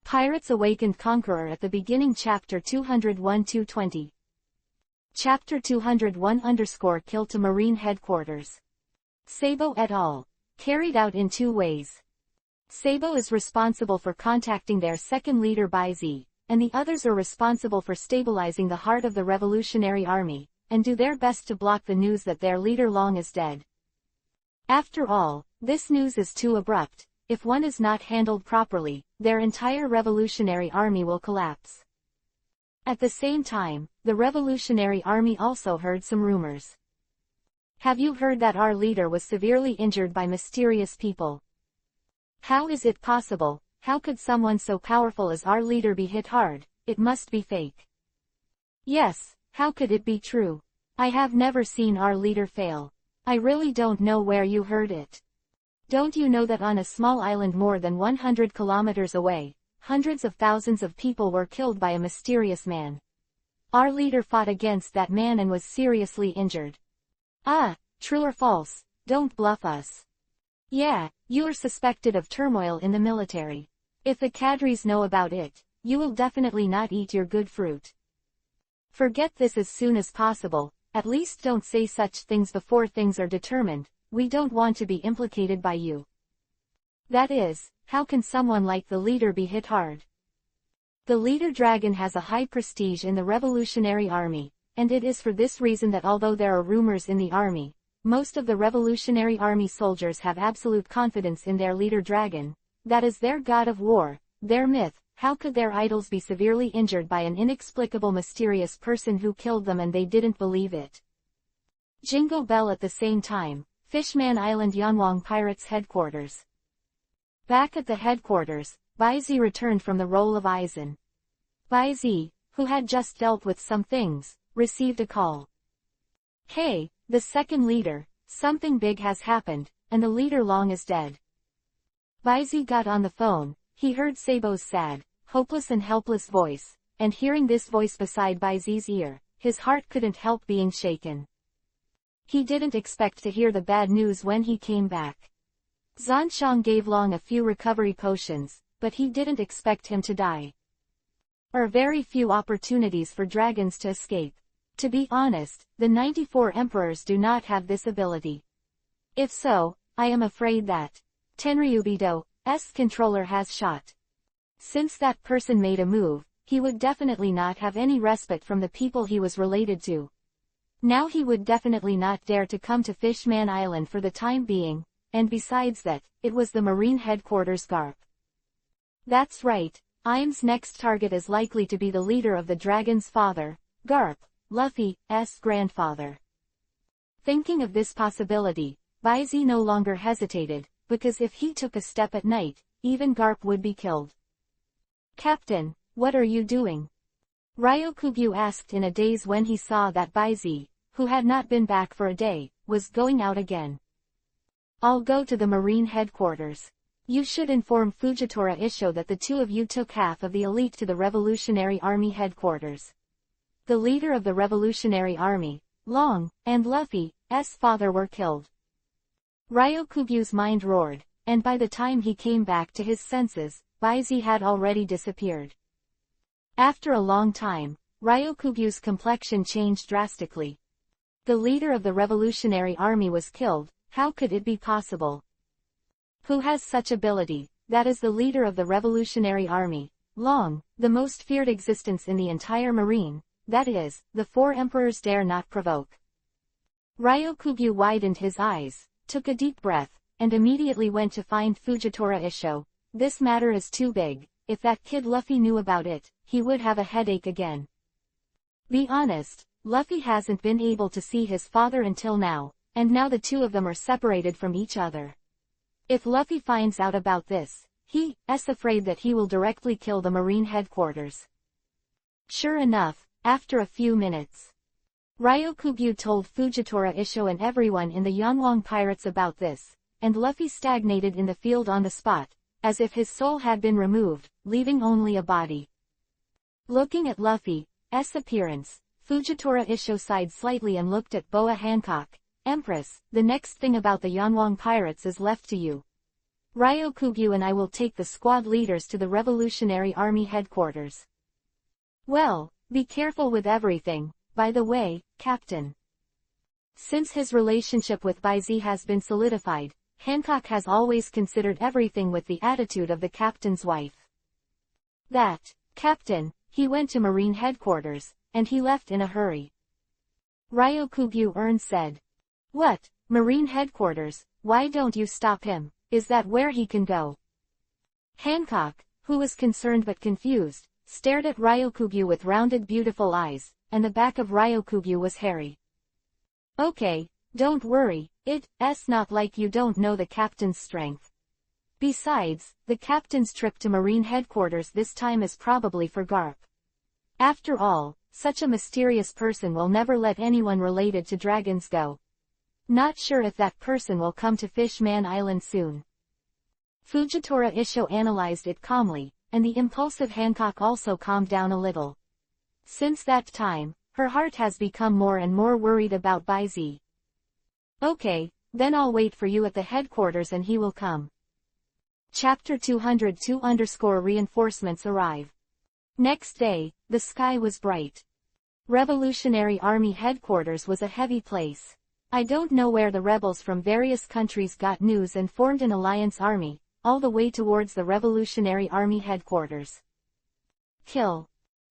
Pirates awakened Conqueror at the beginning. Chapter 201-220. Chapter 201 Kill to Marine Headquarters. Sabo et al. Carried out in two ways. Sabo is responsible for contacting their second leader Baizi, and the others are responsible for stabilizing the heart of the Revolutionary Army, and do their best to block the news that their leader Long is dead. After all, this news is too abrupt. If one is not handled properly, their entire Revolutionary Army will collapse. At the same time, the Revolutionary Army also heard some rumors. Have you heard that our leader was severely injured by mysterious people? How is it possible? How could someone so powerful as our leader be hit hard? It must be fake. Yes, how could it be true? I have never seen our leader fail. I really don't know where you heard it. Don't you know that on a small island more than 100 kilometers away, hundreds of thousands of people were killed by a mysterious man? Our leader fought against that man and was seriously injured. Ah, true or false? Don't bluff us. Yeah, you are suspected of turmoil in the military. If the cadres know about it, you will definitely not eat your good fruit. Forget this as soon as possible. At least don't say such things before things are determined. We don't want to be implicated by you. That is, how can someone like the leader be hit hard? The leader dragon has a high prestige in the Revolutionary Army, and it is for this reason that although there are rumors in the army, most of the Revolutionary Army soldiers have absolute confidence in their leader dragon. That is their god of war, their myth. How could their idols be severely injured by an inexplicable mysterious person who killed them and they didn't believe it? Jingle bell. At the same time, Fishman Island Yanwang Pirates Headquarters. Back at the headquarters, Baizi returned from the role of Aizen. Baizi, who had just dealt with some things, received a call. Hey, the second leader, something big has happened, and the leader Long is dead. Baizi got on the phone. He heard Sabo's sad, hopeless and helpless voice, and hearing this voice beside Baizi's ear, his heart couldn't help being shaken. He didn't expect to hear the bad news when he came back. Zanshang gave Long a few recovery potions, but he didn't expect him to die. There are very few opportunities for dragons to escape. To be honest, the 94 emperors do not have this ability. If so, I am afraid that Tenryubido's controller has shot. Since that person made a move, he would definitely not have any respite from the people he was related to. Now he would definitely not dare to come to Fishman Island for the time being, and besides that, it was the Marine Headquarters Garp. That's right, Im's next target is likely to be the leader of the dragon's father, Garp, Luffy's grandfather. Thinking of this possibility, Baizi no longer hesitated, because if he took a step at night, even Garp would be killed. Captain, what are you doing? Ryokugyu asked in a daze when he saw that Baizi, who had not been back for a day, was going out again. I'll go to the Marine Headquarters. You should inform Fujitora Isho that the two of you took half of the elite to the Revolutionary Army Headquarters. The leader of the Revolutionary Army, Long, and Luffy's father were killed. Ryokugyu's mind roared, and by the time he came back to his senses, Baizi had already disappeared. After a long time, Ryokugyu's complexion changed drastically. The leader of the Revolutionary Army was killed. How could it be possible? Who has such ability? That is the leader of the Revolutionary Army, Long, the most feared existence in the entire Marine, that is, the four emperors dare not provoke. Ryokugyu widened his eyes, took a deep breath, and immediately went to find Fujitora Isho. This matter is too big. If that kid Luffy knew about it, he would have a headache again. Be honest, Luffy hasn't been able to see his father until now, and now the two of them are separated from each other. If Luffy finds out about this, he's afraid that he will directly kill the Marine Headquarters. Sure enough, after a few minutes, Ryokugyu told Fujitora Isho and everyone in the Yanwang Pirates about this, and Luffy stagnated in the field on the spot, as if his soul had been removed, leaving only a body. Looking at Luffy's appearance, Fujitora Isho sighed slightly and looked at Boa Hancock. Empress, the next thing about the Yanwang Pirates is left to you. Ryokugyu and I will take the squad leaders to the Revolutionary Army headquarters. Well, be careful with everything, by the way, Captain. Since his relationship with Baizi has been solidified, Hancock has always considered everything with the attitude of the captain's wife. That, Captain, he went to Marine headquarters, and he left in a hurry. Ryokugyu said. What, Marine headquarters, why don't you stop him, is that where he can go? Hancock, who was concerned but confused, stared at Ryokugyu with rounded beautiful eyes, and the back of Ryokugyu was hairy. Okay, don't worry, it's not like you don't know the captain's strength. Besides, the captain's trip to Marine headquarters this time is probably for Garp. After all, such a mysterious person will never let anyone related to dragons go. Not sure if that person will come to Fishman Island soon. Fujitora Isho analyzed it calmly, and the impulsive Hancock also calmed down a little. Since that time, her heart has become more and more worried about Baizi. Okay, then I'll wait for you at the headquarters and he will come. Chapter 202 Reinforcements arrive. Next day, the sky was bright. Revolutionary Army headquarters was a heavy place. I don't know where the rebels from various countries got news and formed an alliance army, all the way towards the Revolutionary Army headquarters. Kill.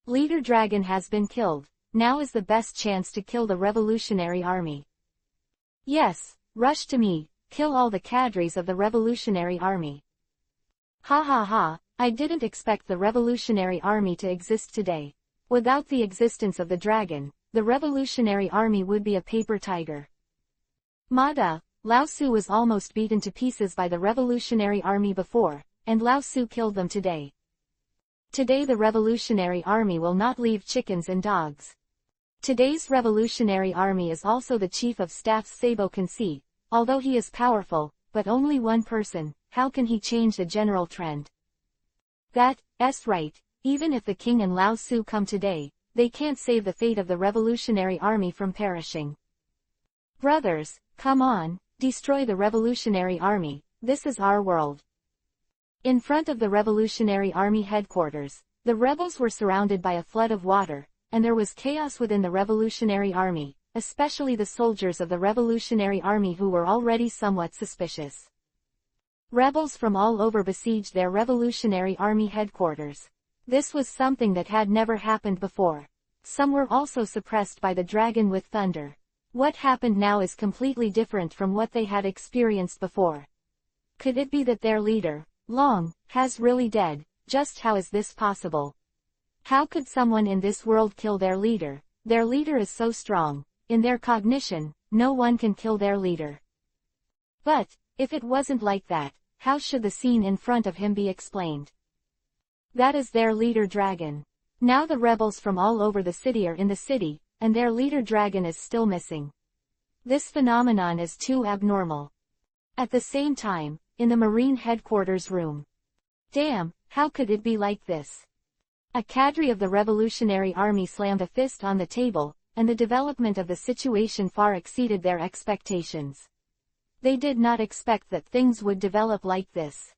Leader Dragon has been killed. Now is the best chance to kill the Revolutionary Army. Yes, rush to me, kill all the cadres of the Revolutionary Army. Ha ha ha, I didn't expect the Revolutionary Army to exist today. Without the existence of the dragon, the Revolutionary Army would be a paper tiger. Mada, Lao Su was almost beaten to pieces by the Revolutionary Army before, and Lao Su killed them today. Today the Revolutionary Army will not leave chickens and dogs. Today's Revolutionary Army is also the Chief of Staff Sabo can see, although he is powerful, but only one person, how can he change the general trend? That's right, even if the King and Lao Su come today, they can't save the fate of the Revolutionary Army from perishing. Brothers, come on, destroy the Revolutionary Army, this is our world. In front of the Revolutionary Army headquarters, the rebels were surrounded by a flood of water, and there was chaos within the Revolutionary Army, especially the soldiers of the Revolutionary Army who were already somewhat suspicious. Rebels from all over besieged their Revolutionary Army headquarters. This was something that had never happened before. Some were also suppressed by the dragon with thunder. What happened now is completely different from what they had experienced before. Could it be that their leader, Long, has really dead? Just how is this possible? How could someone in this world kill their leader? Their leader is so strong. In their cognition, no one can kill their leader. But, if it wasn't like that, how should the scene in front of him be explained? That is their leader dragon. Now the rebels from all over the city are in the city, and their leader dragon is still missing. This phenomenon is too abnormal. At the same time, in the Marine headquarters room. Damn, how could it be like this? A cadre of the Revolutionary Army slammed a fist on the table, and the development of the situation far exceeded their expectations. They did not expect that things would develop like this.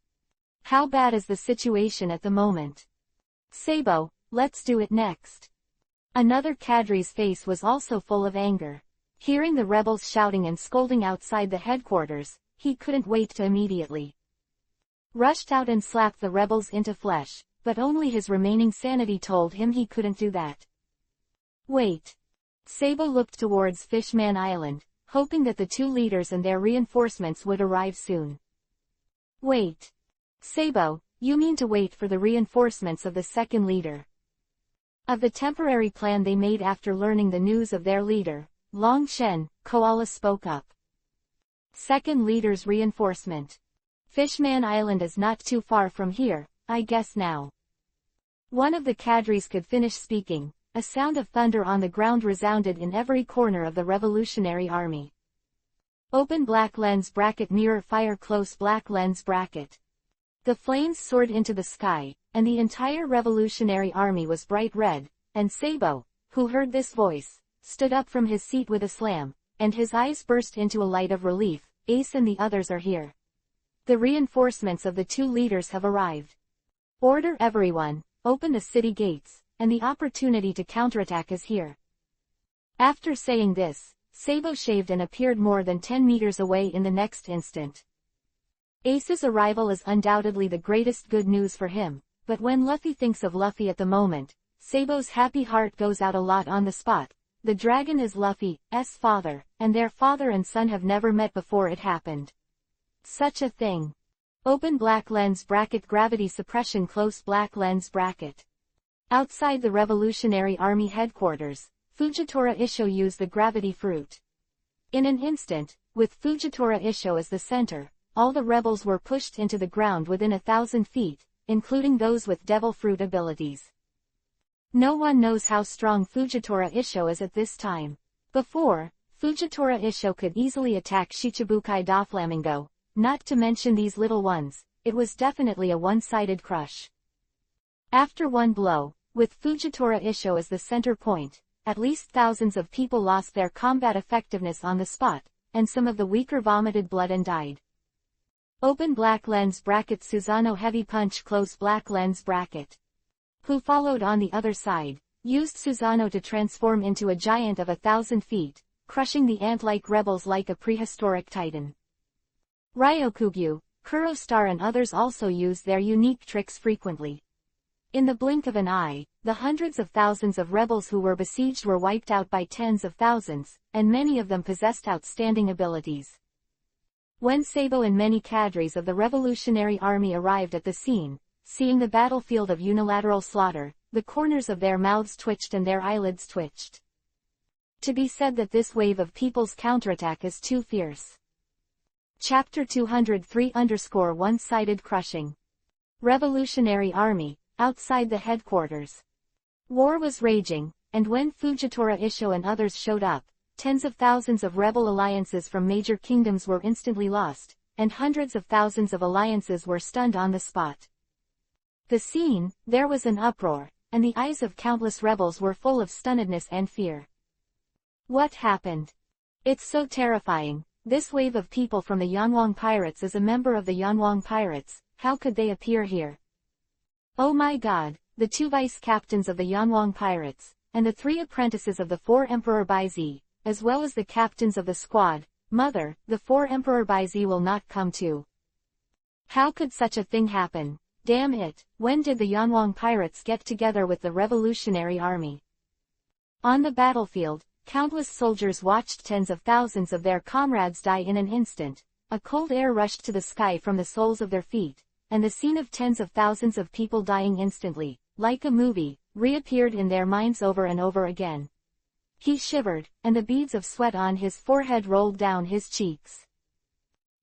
How bad is the situation at the moment? Sabo, let's do it next. Another cadre's face was also full of anger. Hearing the rebels shouting and scolding outside the headquarters, he couldn't wait to immediately rushed out and slapped the rebels into flesh, but only his remaining sanity told him he couldn't do that. Wait. Sabo looked towards Fishman Island, hoping that the two leaders and their reinforcements would arrive soon. Wait. Sabo, you mean to wait for the reinforcements of the second leader? Of the temporary plan they made after learning the news of their leader, Long Shen, Koala spoke up. Second leader's reinforcement. Fishman Island is not too far from here, I guess now. One of the cadres could finish speaking. A sound of thunder on the ground resounded in every corner of the Revolutionary Army. Open black lens bracket mirror fire close black lens bracket. The flames soared into the sky, and the entire Revolutionary Army was bright red, and Sabo, who heard this voice, stood up from his seat with a slam, and his eyes burst into a light of relief. Ace and the others are here. The reinforcements of the two leaders have arrived. Order everyone, open the city gates, and the opportunity to counterattack is here. After saying this, Sabo shaved and appeared more than 10 meters away in the next instant. Ace's arrival is undoubtedly the greatest good news for him, but when Luffy thinks of Luffy at the moment, Sabo's happy heart goes out a lot on the spot. The dragon is Luffy's father, and their father and son have never met before it happened. Such a thing. Open black lens bracket gravity suppression close black lens bracket. Outside the Revolutionary Army headquarters, Fujitora Isho used the gravity fruit. In an instant, with Fujitora Isho as the center, all the rebels were pushed into the ground within 1,000 feet, including those with devil fruit abilities. No one knows how strong Fujitora Isho is at this time. Before, Fujitora Isho could easily attack Shichibukai Doflamingo, not to mention these little ones. It was definitely a one-sided crush. After one blow, with Fujitora Isho as the center point, at least thousands of people lost their combat effectiveness on the spot, and some of the weaker vomited blood and died. Open black lens bracket Susano heavy punch close black lens bracket. Who followed on the other side, used Susano to transform into a giant of 1,000 feet, crushing the ant-like rebels like a prehistoric titan. Ryokugyu, Kuro Star and others also used their unique tricks frequently. In the blink of an eye, the hundreds of thousands of rebels who were besieged were wiped out by tens of thousands, and many of them possessed outstanding abilities. When Sabo and many cadres of the Revolutionary Army arrived at the scene, seeing the battlefield of unilateral slaughter, the corners of their mouths twitched and their eyelids twitched. To be said that this wave of people's counterattack is too fierce. Chapter 203 One-sided crushing. Revolutionary Army, outside the headquarters. War was raging, and when Fujitora Isho and others showed up, tens of thousands of rebel alliances from major kingdoms were instantly lost, and hundreds of thousands of alliances were stunned on the spot. There was an uproar, and the eyes of countless rebels were full of stunnedness and fear. What happened? It's so terrifying. This wave of people from the Yanwang Pirates is a member of the Yanwang Pirates. How could they appear here? Oh my god, the two vice captains of the Yanwang Pirates, and the 3 apprentices of the 4 Emperor Baizi, as well as the captains of the squad. Mother, the 4 Emperor Baizi will not come too. How could such a thing happen? Damn it, when did the Yanwang Pirates get together with the Revolutionary Army? On the battlefield, countless soldiers watched tens of thousands of their comrades die in an instant. A cold air rushed to the sky from the soles of their feet, and the scene of tens of thousands of people dying instantly, like a movie, reappeared in their minds over and over again. He shivered, and the beads of sweat on his forehead rolled down his cheeks.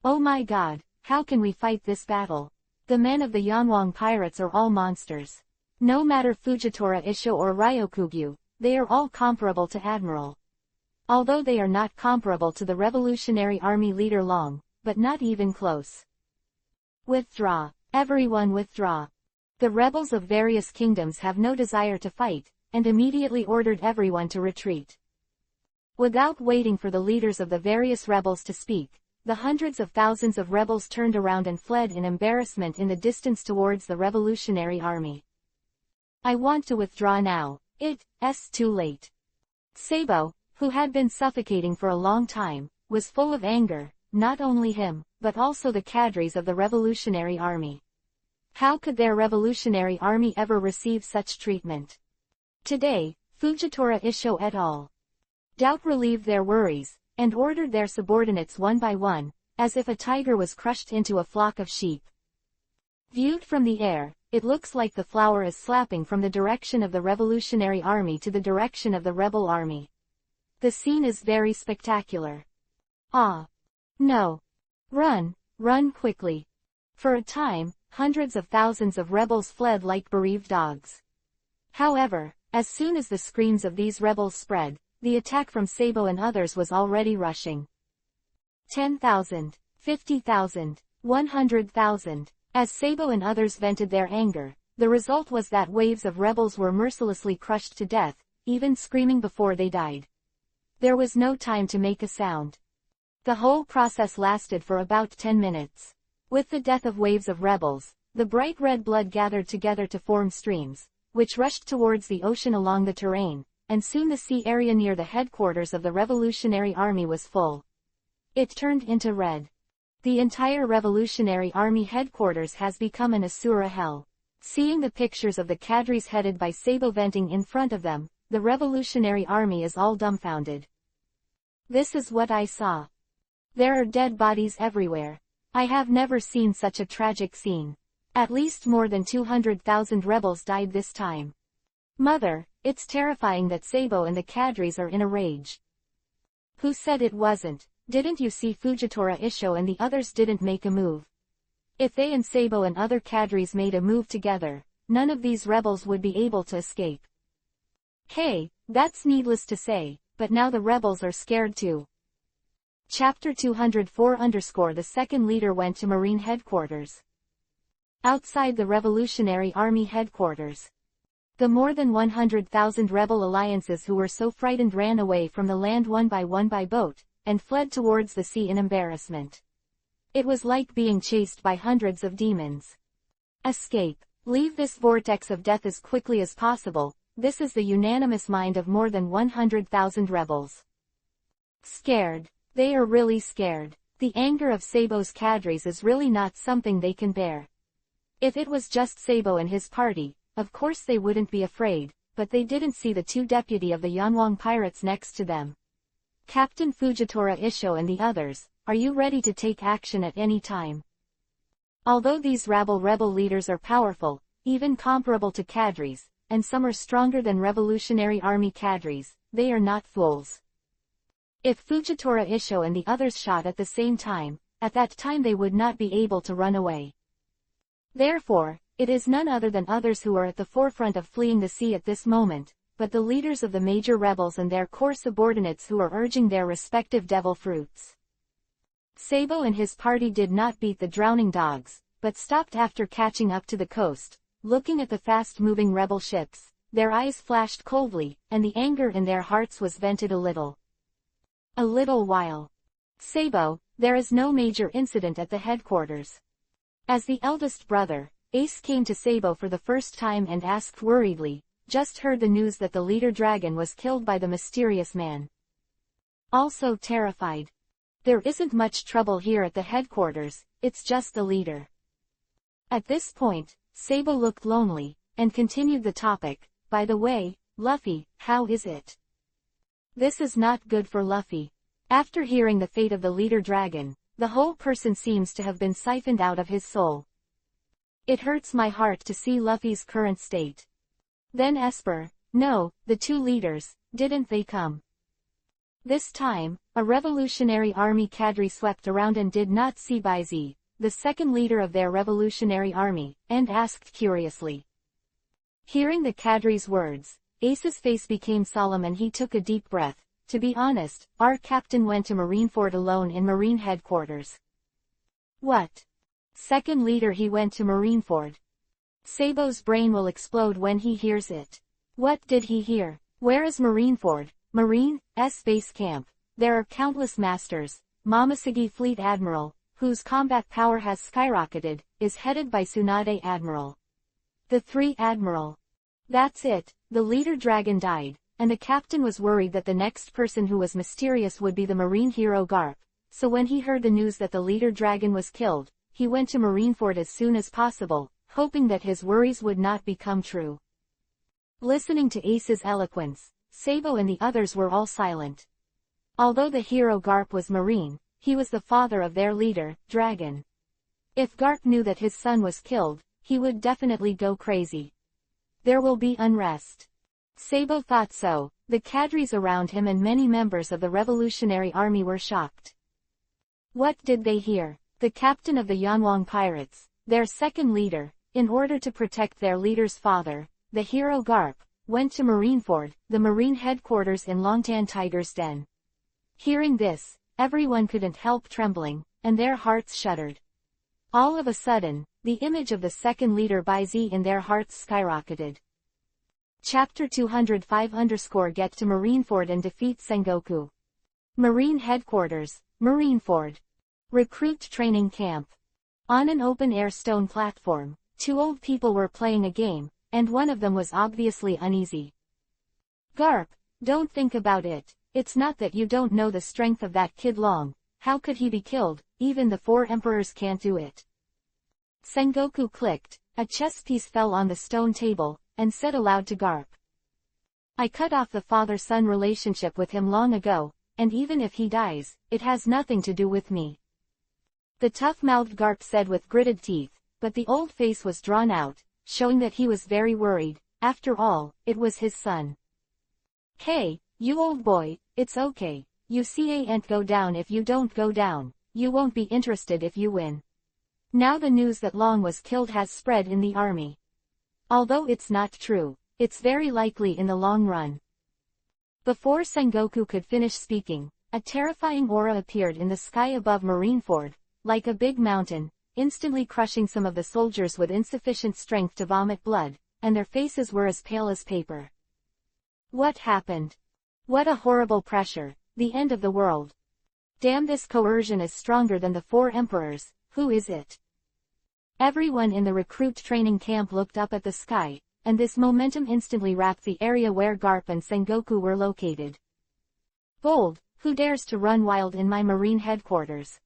Oh my god, how can we fight this battle? The men of the Yanwang Pirates are all monsters. No matter Fujitora Isho or Ryokugyu, they are all comparable to Admiral. Although they are not comparable to the Revolutionary Army leader Long, but not even close. Withdraw. Everyone withdraw. The rebels of various kingdoms have no desire to fight, and immediately ordered everyone to retreat. Without waiting for the leaders of the various rebels to speak, the hundreds of thousands of rebels turned around and fled in embarrassment in the distance towards the Revolutionary Army. I want to withdraw now. It's too late. Sabo, who had been suffocating for a long time, was full of anger, not only him, but also the cadres of the Revolutionary Army. How could their Revolutionary Army ever receive such treatment? Today, Fujitora Isho et al. Doubt relieved their worries, and ordered their subordinates one by one, as if a tiger was crushed into a flock of sheep. Viewed from the air, it looks like the flower is slapping from the direction of the Revolutionary Army to the direction of the rebel army. The scene is very spectacular. Ah! No! Run quickly! For a time, hundreds of thousands of rebels fled like bereaved dogs. However, as soon as the screams of these rebels spread, the attack from Sabo and others was already rushing. 10,000, 50,000, 100,000. As Sabo and others vented their anger, the result was that waves of rebels were mercilessly crushed to death, even screaming before they died. There was no time to make a sound. The whole process lasted for about 10 minutes. With the death of waves of rebels, the bright red blood gathered together to form streams, which rushed towards the ocean along the terrain, and soon the sea area near the headquarters of the Revolutionary Army was full. It turned into red. The entire Revolutionary Army headquarters has become an Asura hell. Seeing the pictures of the cadres headed by Sabo venting in front of them, the Revolutionary Army is all dumbfounded. This is what I saw. There are dead bodies everywhere. I have never seen such a tragic scene. At least more than 200,000 rebels died this time. Mother, it's terrifying that Sabo and the cadres are in a rage. Who said it wasn't? Didn't you see Fujitora Isho and the others didn't make a move? If they and Sabo and other cadres made a move together, none of these rebels would be able to escape. Hey, that's needless to say, but now the rebels are scared too. Chapter 204 _ The second leader went to Marine headquarters. Outside the Revolutionary Army headquarters, the more than 100,000 rebel alliances who were so frightened ran away from the land one by boat, and fled towards the sea in embarrassment. It was like being chased by hundreds of demons. Escape. Leave this vortex of death as quickly as possible. This is the unanimous mind of more than 100,000 rebels. Scared. They are really scared. The anger of Sabo's cadres is really not something they can bear. If it was just Sabo and his party, of course they wouldn't be afraid, but they didn't see the two deputy of the Yanwang pirates next to them. Captain Fujitora Isho and the others, are you ready to take action at any time? Although these rebel leaders are powerful, even comparable to cadres, and some are stronger than Revolutionary Army cadres, they are not fools. If Fujitora Isho and the others shot at the same time, at that time they would not be able to run away. Therefore, it is none other than others who are at the forefront of fleeing the sea at this moment, but the leaders of the major rebels and their core subordinates who are urging their respective devil fruits. Sabo and his party did not beat the drowning dogs, but stopped after catching up to the coast, looking at the fast-moving rebel ships. Their eyes flashed coldly, and the anger in their hearts was vented a little. A little while. Sabo, there is no major incident at the headquarters. As the eldest brother, Ace came to Sabo for the first time and asked worriedly, just heard the news that the leader dragon was killed by the mysterious man. Also terrified. There isn't much trouble here at the headquarters, it's just the leader. At this point, Sabo looked lonely, and continued the topic, by the way, Luffy, how is it? This is not good for Luffy. After hearing the fate of the leader dragon, the whole person seems to have been siphoned out of his soul. It hurts my heart to see Luffy's current state. Then Esper, no, the two leaders, didn't they come? This time, a Revolutionary Army cadre swept around and did not see Baizi, the second leader of their Revolutionary Army, and asked curiously. Hearing the cadre's words, Ace's face became solemn and he took a deep breath. To be honest, our captain went to Marineford alone in Marine headquarters. What? Second leader he went to Marineford. Sabo's brain will explode when he hears it. What did he hear? Where is Marineford? Marine's base camp. There are countless masters. Momoshige Fleet Admiral, whose combat power has skyrocketed, is headed by Tsunade Admiral. The three Admiral. That's it, the leader dragon died, and the captain was worried that the next person who was mysterious would be the marine hero Garp, so when he heard the news that the leader dragon was killed, he went to Marineford as soon as possible, hoping that his worries would not become true. Listening to Ace's eloquence, Sabo and the others were all silent. Although the hero Garp was marine, he was the father of their leader, Dragon. If Garp knew that his son was killed, he would definitely go crazy. There will be unrest. Sabo thought so. The cadres around him and many members of the Revolutionary Army were shocked. What did they hear? The captain of the Yanwang pirates, their second leader, in order to protect their leader's father, the hero Garp, went to Marineford, the marine headquarters in Longtan Tiger's Den. Hearing this, everyone couldn't help trembling, and their hearts shuddered. All of a sudden, the image of the second leader Baizi in their hearts skyrocketed. Chapter 205 _ Get to Marineford and defeat Sengoku. Marine headquarters, Marineford. Recruit training camp. On an open-air stone platform, two old people were playing a game, and one of them was obviously uneasy. Garp, don't think about it. It's not that you don't know the strength of that kid Long. How could he be killed? Even the four emperors can't do it. Sengoku clicked. A chess piece fell on the stone table, and said aloud to Garp. I cut off the father-son relationship with him long ago, and even if he dies, it has nothing to do with me. The tough-mouthed Garp said with gritted teeth, but the old face was drawn out, showing that he was very worried. After all, it was his son. Hey, you old boy, it's okay. You can't go down if you don't go down. You won't be interested if you win. Now the news that Long was killed has spread in the army. Although it's not true, it's very likely in the long run. Before Sengoku could finish speaking, a terrifying aura appeared in the sky above Marineford, like a big mountain, instantly crushing some of the soldiers with insufficient strength to vomit blood, and their faces were as pale as paper. What happened? What a horrible pressure, the end of the world. Damn, this coercion is stronger than the four emperors. Who is it? Everyone in the recruit training camp looked up at the sky, and this momentum instantly wrapped the area where Garp and Sengoku were located. Bold, who dares to run wild in my marine headquarters?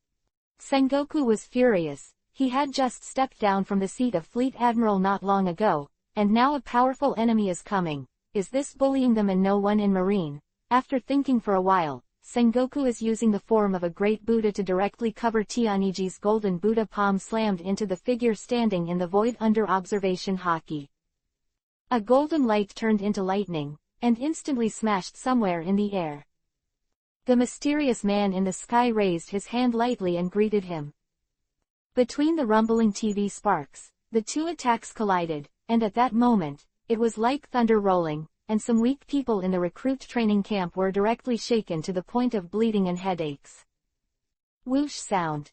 Sengoku was furious. He had just stepped down from the seat of Fleet Admiral not long ago, and now a powerful enemy is coming. Is this bullying them and no one in Marine? After thinking for a while, Sengoku is using the form of a great Buddha to directly cover Tianiji's golden Buddha palm slammed into the figure standing in the void under observation Haki. A golden light turned into lightning, and instantly smashed somewhere in the air. The mysterious man in the sky raised his hand lightly and greeted him. Between the rumbling TV sparks, the two attacks collided, and at that moment, it was like thunder rolling, and some weak people in the recruit training camp were directly shaken to the point of bleeding and headaches. Whoosh sound.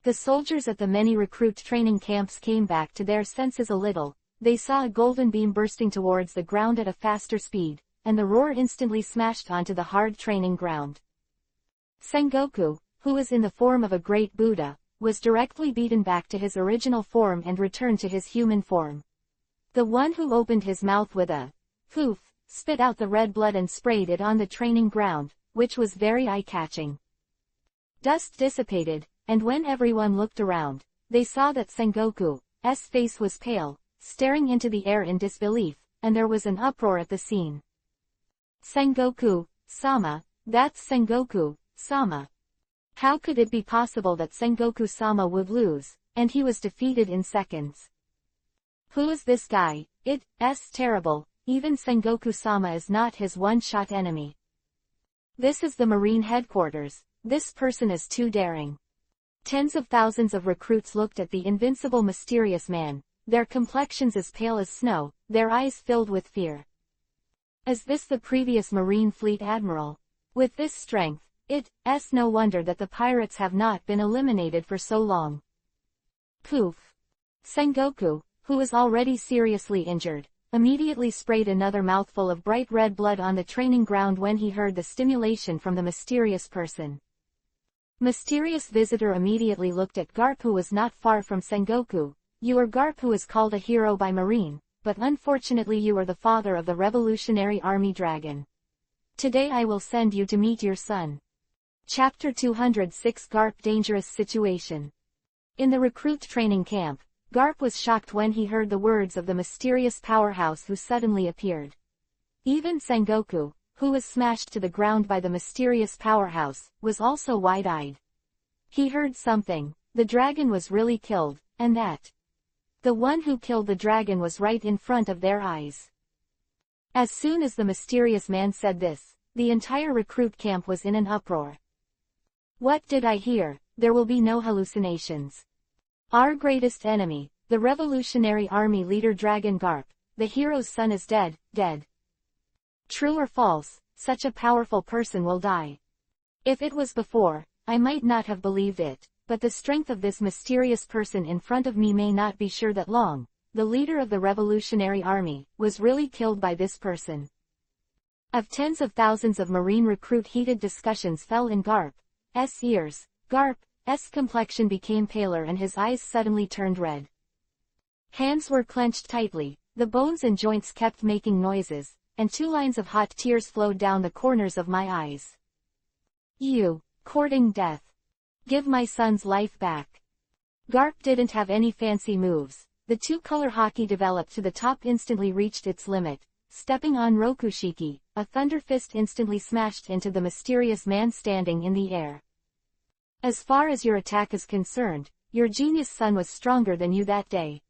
The soldiers at the many recruit training camps came back to their senses a little. They saw a golden beam bursting towards the ground at a faster speed, and the roar instantly smashed onto the hard training ground. Sengoku, who was in the form of a great Buddha, was directly beaten back to his original form and returned to his human form. The one who opened his mouth with a poof, spit out the red blood and sprayed it on the training ground, which was very eye-catching. Dust dissipated, and when everyone looked around, they saw that Sengoku's face was pale, staring into the air in disbelief, and there was an uproar at the scene. Sengoku-sama, that's Sengoku-sama. How could it be possible that Sengoku-sama would lose, and he was defeated in seconds? Who is this guy? It's terrible. Even Sengoku-sama is not his one-shot enemy. This is the Marine headquarters. This person is too daring. Tens of thousands of recruits looked at the invincible mysterious man, their complexions as pale as snow, their eyes filled with fear. Is this the previous Marine Fleet Admiral? With this strength, it's no wonder that the pirates have not been eliminated for so long. Poof. Sengoku, who was already seriously injured, immediately sprayed another mouthful of bright red blood on the training ground when he heard the stimulation from the mysterious person. Mysterious visitor immediately looked at Garp, who was not far from Sengoku. You are Garp, who is called a hero by Marine, but unfortunately you are the father of the Revolutionary Army Dragon. Today I will send you to meet your son. Chapter 206 Garp Dangerous Situation. In the recruit training camp, Garp was shocked when he heard the words of the mysterious powerhouse who suddenly appeared. Even Sengoku, who was smashed to the ground by the mysterious powerhouse, was also wide-eyed. He heard something. The dragon was really killed, and that the one who killed the dragon was right in front of their eyes. As soon as the mysterious man said this, the entire recruit camp was in an uproar. What did I hear? There will be no hallucinations. Our greatest enemy, the Revolutionary Army leader Dragon Garp, the hero's son, is dead. True or false, such a powerful person will die. If it was before, I might not have believed it, but the strength of this mysterious person in front of me may not be sure that Long, the leader of the Revolutionary Army, was really killed by this person. Of tens of thousands of Marine recruit, heated discussions fell in Garp's ears. Garp's complexion became paler and his eyes suddenly turned red. Hands were clenched tightly, the bones and joints kept making noises, and 2 lines of hot tears flowed down the corners of my eyes. You, courting death. Give my son's life back. Garp didn't have any fancy moves. The 2-color hockey developed to the top instantly reached its limit. Stepping on Rokushiki, a thunder fist instantly smashed into the mysterious man standing in the air. As far as your attack is concerned, your genius son was stronger than you that day.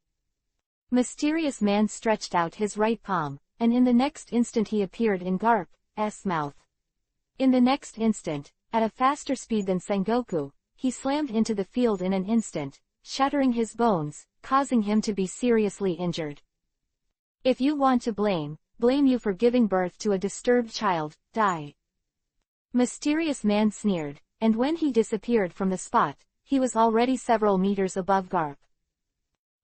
Mysterious man stretched out his right palm, and in the next instant he appeared in Garp's mouth. In the next instant, at a faster speed than Sengoku, he slammed into the field in an instant, shattering his bones, causing him to be seriously injured. If you want to blame you for giving birth to a disturbed child, die. Mysterious man sneered, and when he disappeared from the spot, he was already several meters above Garp.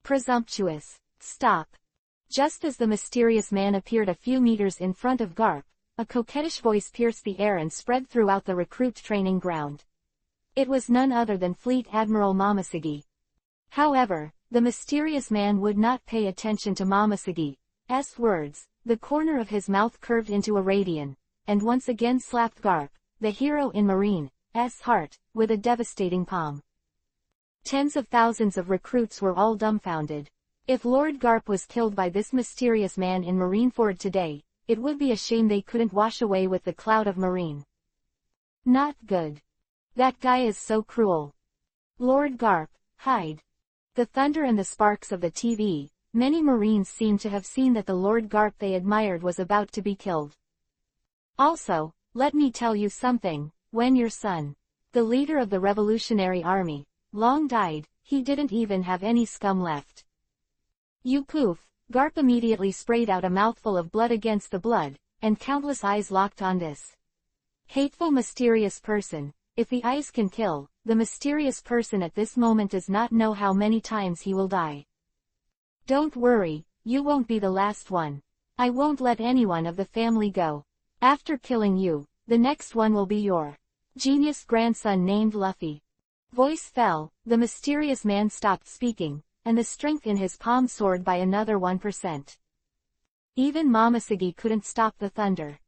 Presumptuous. Stop. Just as the mysterious man appeared a few meters in front of Garp, a coquettish voice pierced the air and spread throughout the recruit training ground. It was none other than Fleet Admiral Momosugi. However, the mysterious man would not pay attention to Momosugi's words. The corner of his mouth curved into a radian, and once again slapped Garp, the hero in Marine's heart, with a devastating palm. Tens of thousands of recruits were all dumbfounded. If Lord Garp was killed by this mysterious man in Marineford today, it would be a shame they couldn't wash away with the cloud of Marine. Not good. That guy is so cruel. Lord Garp, hide. The thunder and the sparks of the TV. Many Marines seemed to have seen that the Lord Garp they admired was about to be killed. Also, let me tell you something, when your son, the leader of the Revolutionary Army, long died, he didn't even have any scum left. You poof. Garp immediately sprayed out a mouthful of blood against the blood, and countless eyes locked on this hateful mysterious person. If the eyes can kill, the mysterious person at this moment does not know how many times he will die. Don't worry, you won't be the last one. I won't let anyone of the family go. After killing you, the next one will be your genius grandson named Luffy. Voice fell, the mysterious man stopped speaking, and the strength in his palm soared by another 1%. Even Momosugi couldn't stop the thunder.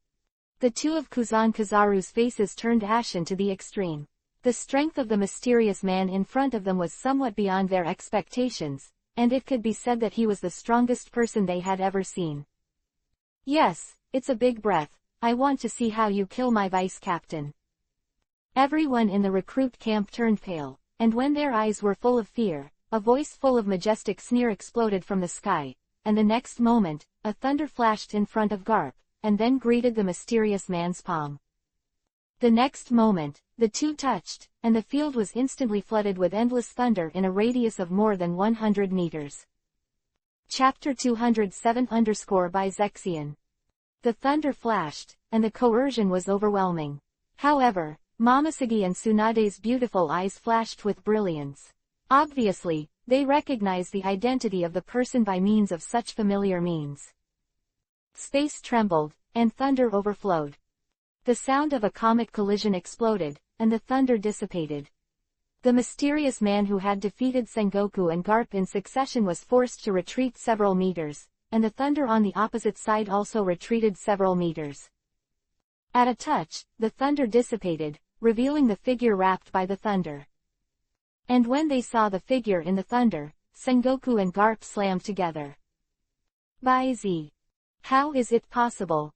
The 2 of Kuzan Kizaru's faces turned ashen to the extreme. The strength of the mysterious man in front of them was somewhat beyond their expectations, and it could be said that he was the strongest person they had ever seen. Yes, it's a big breath. I want to see how you kill my vice captain. Everyone in the recruit camp turned pale, and when their eyes were full of fear, a voice full of majestic sneer exploded from the sky, and the next moment, a thunder flashed in front of Garp, and then greeted the mysterious man's palm. The next moment, the 2 touched, and the field was instantly flooded with endless thunder in a radius of more than 100 meters. Chapter 207 by Zexion. The thunder flashed, and the coercion was overwhelming. However, Momosugi and Tsunade's beautiful eyes flashed with brilliance. Obviously, they recognized the identity of the person by means of such familiar means. Space trembled, and thunder overflowed. The sound of a comet collision exploded, and the thunder dissipated. The mysterious man who had defeated Sengoku and Garp in succession was forced to retreat several meters, and the thunder on the opposite side also retreated several meters. At a touch, the thunder dissipated, revealing the figure wrapped by the thunder. And when they saw the figure in the thunder, Sengoku and Garp slammed together. By Z. How is it possible?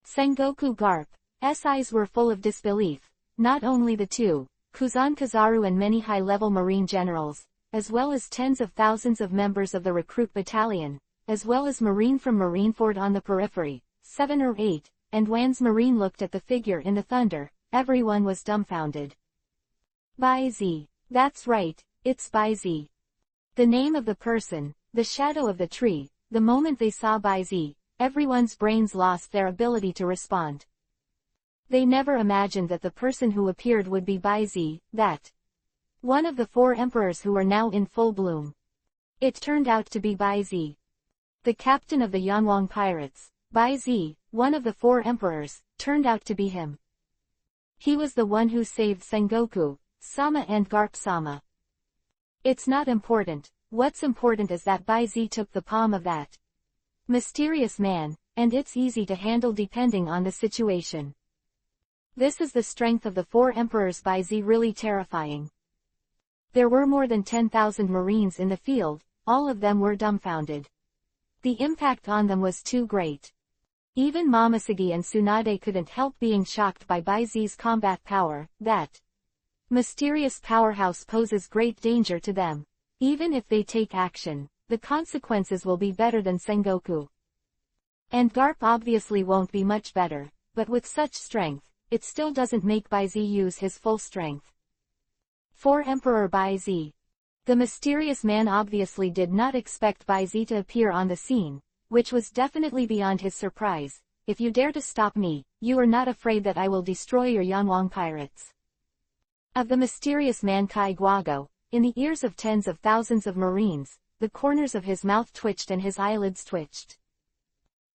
Sengoku Garp's eyes were full of disbelief. Not only the 2, Kuzan Kizaru and many high-level marine generals, as well as tens of thousands of members of the recruit battalion, as well as marine from Marineford on the periphery, 7 or 8, and Wan's marine looked at the figure in the thunder. Everyone was dumbfounded. By Z. That's right, it's By Z. The name of the person, the shadow of the tree. The moment they saw By Z, everyone's brains lost their ability to respond. They never imagined that the person who appeared would be By Z, that one of the 4 emperors who are now in full bloom. It turned out to be By Z. The captain of the Yanwang pirates, By Z, one of the 4 emperors, turned out to be him. He was the one who saved Sengoku, Sama and Garp Sama. It's not important, what's important is that Baizi took the palm of that mysterious man, and it's easy to handle depending on the situation. This is the strength of the four emperors. Baizi really terrifying. There were more than 10,000 marines in the field, all of them were dumbfounded. The impact on them was too great. Even Momoshiki and Tsunade couldn't help being shocked by Baizi's combat power. That mysterious powerhouse poses great danger to them. Even if they take action, the consequences will be better than Sengoku. And Garp obviously won't be much better, but with such strength, it still doesn't make Baizi use his full strength. 4 Emperor Baizi. The mysterious man obviously did not expect Baizi to appear on the scene, which was definitely beyond his surprise. If you dare to stop me, you are not afraid that I will destroy your Yanwang pirates. Of the mysterious man Kai Guago, in the ears of tens of thousands of marines, the corners of his mouth twitched and his eyelids twitched.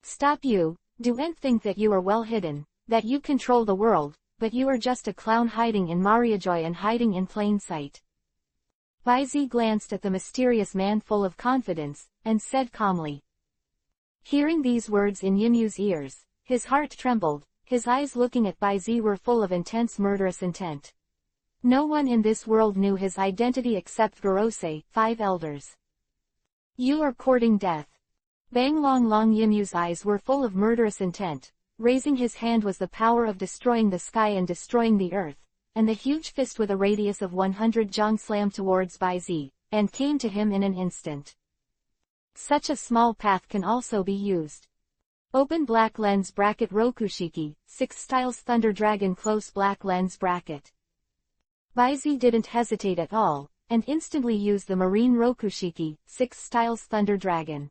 Stop you, don't think that you are well hidden, that you control the world, but you are just a clown hiding in Mariajoy and hiding in plain sight. Baizi glanced at the mysterious man full of confidence, and said calmly. Hearing these words in Yimu's ears, his heart trembled, his eyes looking at Baizi were full of intense murderous intent. No one in this world knew his identity except Gorosei, 5 elders. You are courting death. Bang Long Long. Yimu's eyes were full of murderous intent. Raising his hand was the power of destroying the sky and destroying the earth, and the huge fist with a radius of 100 jong slammed towards Baizi, and came to him in an instant. Such a small path can also be used. Open black lens bracket Rokushiki, 6 styles Thunder Dragon close black lens bracket. Baizi didn't hesitate at all, and instantly used the marine Rokushiki, 6 styles Thunder Dragon.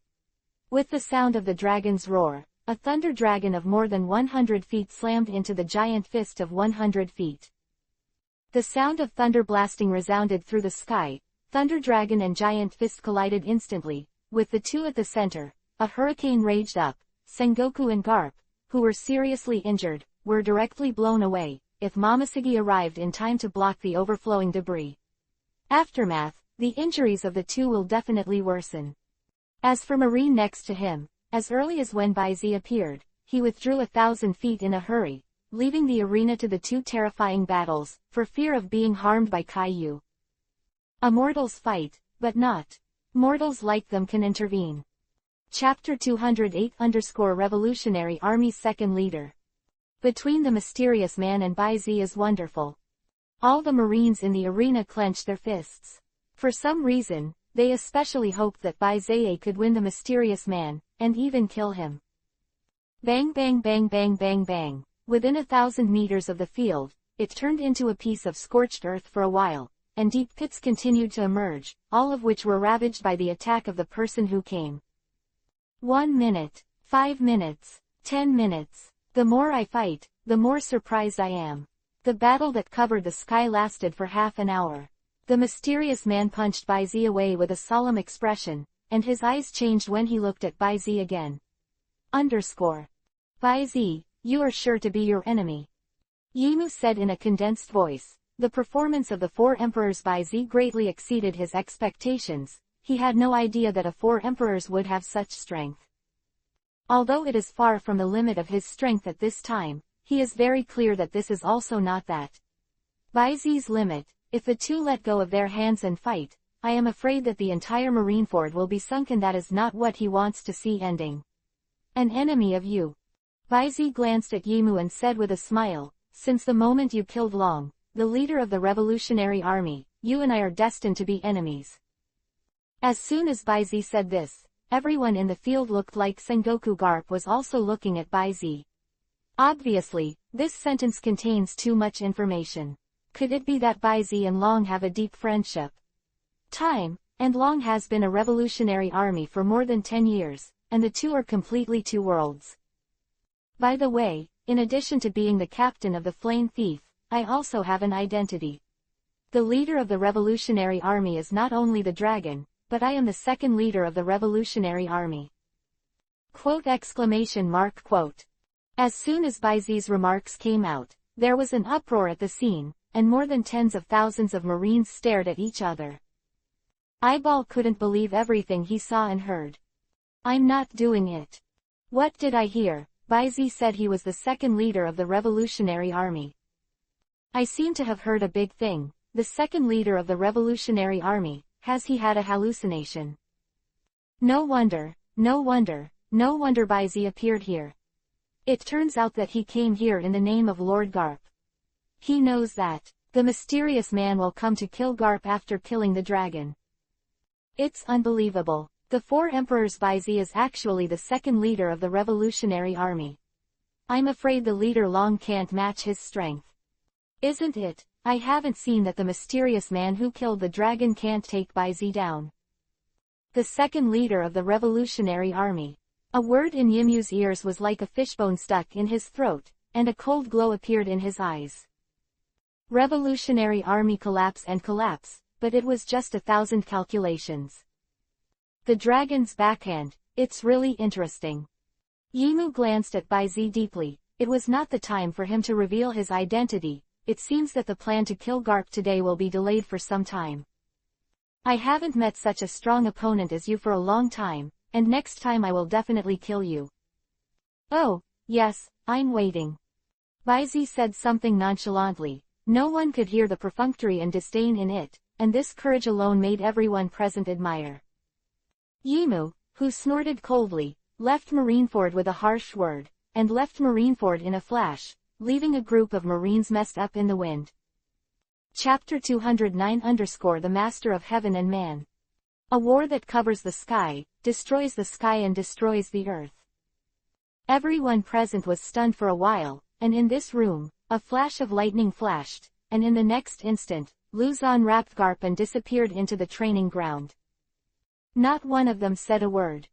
With the sound of the dragon's roar, a thunder dragon of more than 100 feet slammed into the giant fist of 100 feet. The sound of thunder blasting resounded through the sky. Thunder dragon and giant fist collided instantly. With the two at the center, a hurricane raged up. Sengoku and Garp, who were seriously injured, were directly blown away, if Momoshiki arrived in time to block the overflowing debris. Aftermath, the injuries of the two will definitely worsen. As for Marine next to him, as early as when Baizi appeared, he withdrew 1,000 feet in a hurry, leaving the arena to the two terrifying battles, for fear of being harmed by Kaiyu. A mortals fight, but not mortals like them can intervene. Chapter 208_Revolutionary Army's second leader. Between the mysterious man and Baizi is wonderful. All the marines in the arena clenched their fists. For some reason, they especially hoped that Baizi could win the mysterious man, and even kill him. Bang bang bang bang bang bang. Within 1,000 meters of the field, it turned into a piece of scorched earth for a while, and deep pits continued to emerge, all of which were ravaged by the attack of the person who came. 1 minute, 5 minutes, 10 minutes. The more I fight, the more surprised I am. The battle that covered the sky lasted for half an hour. The mysterious man punched Baizi away with a solemn expression, and his eyes changed when he looked at Baizi again. Baizi, you are sure to be your enemy. Yimu said in a condensed voice. The performance of the 4 emperors Baizi greatly exceeded his expectations. He had no idea that 4 emperors would have such strength. Although it is far from the limit of his strength at this time, he is very clear that this is also not that Baizi's limit. If the two let go of their hands and fight, I am afraid that the entire Marineford will be sunk, and that is not what he wants to see ending. An enemy of you. Baizi glanced at Yimu and said with a smile, since the moment you killed Long, the leader of the revolutionary army, you and I are destined to be enemies. As soon as Baizi said this, everyone in the field looked like Sengoku. Garp was also looking at Baizi. Obviously, this sentence contains too much information. Could it be that Baizi and Long have a deep friendship? And Long has been a revolutionary army for more than 10 years, and the two are completely two worlds. By the way, in addition to being the captain of the Flame Thief, I also have an identity. The leader of the revolutionary army is not only the dragon, but I am the second leader of the revolutionary army. Quote! As soon as Baizi's remarks came out, there was an uproar at the scene, and more than tens of thousands of Marines stared at each other. Eyeball couldn't believe everything he saw and heard. "I'm not doing it." "What did I hear?" Baizi said he was the second leader of the Revolutionary Army. "I seem to have heard a big thing. The second leader of the Revolutionary Army, has he had a hallucination?" No wonder Baizi appeared here. It turns out that he came here in the name of Lord Garp. He knows that the mysterious man will come to kill Garp after killing the dragon. It's unbelievable. The Four Emperors. Baizi is actually the second leader of the Revolutionary Army. I'm afraid the leader Long can't match his strength. Isn't it? I haven't seen that the mysterious man who killed the dragon can't take Baizi down. The second leader of the Revolutionary Army. A word in Yimu's ears was like a fishbone stuck in his throat, and a cold glow appeared in his eyes. Revolutionary Army collapse, but it was just 1,000 calculations. The dragon's backhand, it's really interesting. Yimu glanced at Baizi deeply. It was not the time for him to reveal his identity. It seems that the plan to kill Garp today will be delayed for some time. I haven't met such a strong opponent as you for a long time, and next time I will definitely kill you. Oh, yes, I'm waiting. Baizi said something nonchalantly. No one could hear the perfunctory and disdain in it, and this courage alone made everyone present admire. Yimu, who snorted coldly, left Marineford with a harsh word, and left Marineford in a flash, leaving a group of Marines messed up in the wind. Chapter 209 _ The Master of Heaven and Man. A war that covers the sky, destroys the sky and destroys the earth. Everyone present was stunned for a while, and in this room, a flash of lightning flashed, and in the next instant, Luzon wrapped Garp and disappeared into the training ground. Not one of them said a word.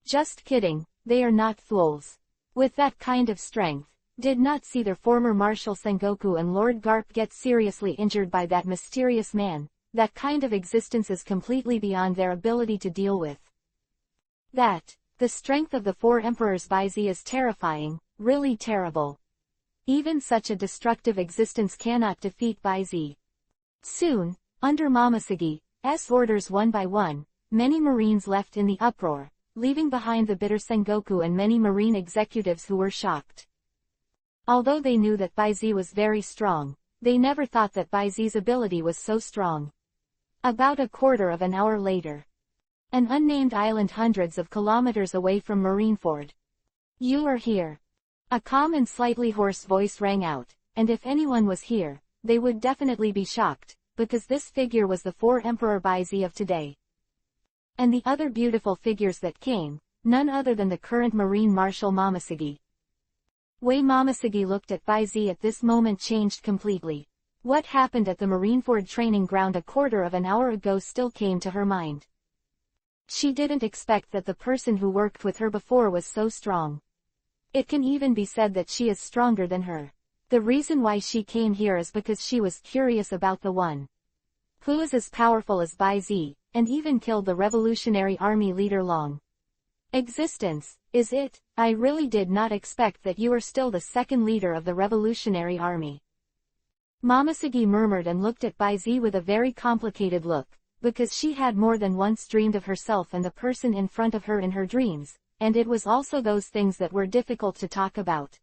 Just kidding, they are not fools. With that kind of strength, did not see their former Marshal Sengoku and Lord Garp get seriously injured by that mysterious man. That kind of existence is completely beyond their ability to deal with. The strength of the Four Emperors. Baizi is terrifying, really terrible. Even such a destructive existence cannot defeat Baizi. Soon, under Momosegi's orders, one by one, many Marines left in the uproar, leaving behind the bitter Sengoku and many Marine executives who were shocked. Although they knew that Baizi was very strong, they never thought that Baizi's ability was so strong. About a quarter of an hour later. An unnamed island hundreds of kilometers away from Marineford. "You are here." A calm and slightly hoarse voice rang out, and if anyone was here, they would definitely be shocked, because this figure was the Four Emperor Baizi of today. And the other beautiful figures that came, none other than the current Marine Marshal Momosegi. Way Momosegi looked at Baizi at this moment changed completely. What happened at the Marineford training ground a quarter of an hour ago still came to her mind. She didn't expect that the person who worked with her before was so strong. It can even be said that she is stronger than her. The reason why she came here is because she was curious about the one who is as powerful as Baizi, and even killed the Revolutionary Army leader Long. Existence, is it? I really did not expect that you are still the second leader of the Revolutionary Army. Momosegi murmured and looked at Baizi with a very complicated look, because she had more than once dreamed of herself and the person in front of her in her dreams, and it was also those things that were difficult to talk about.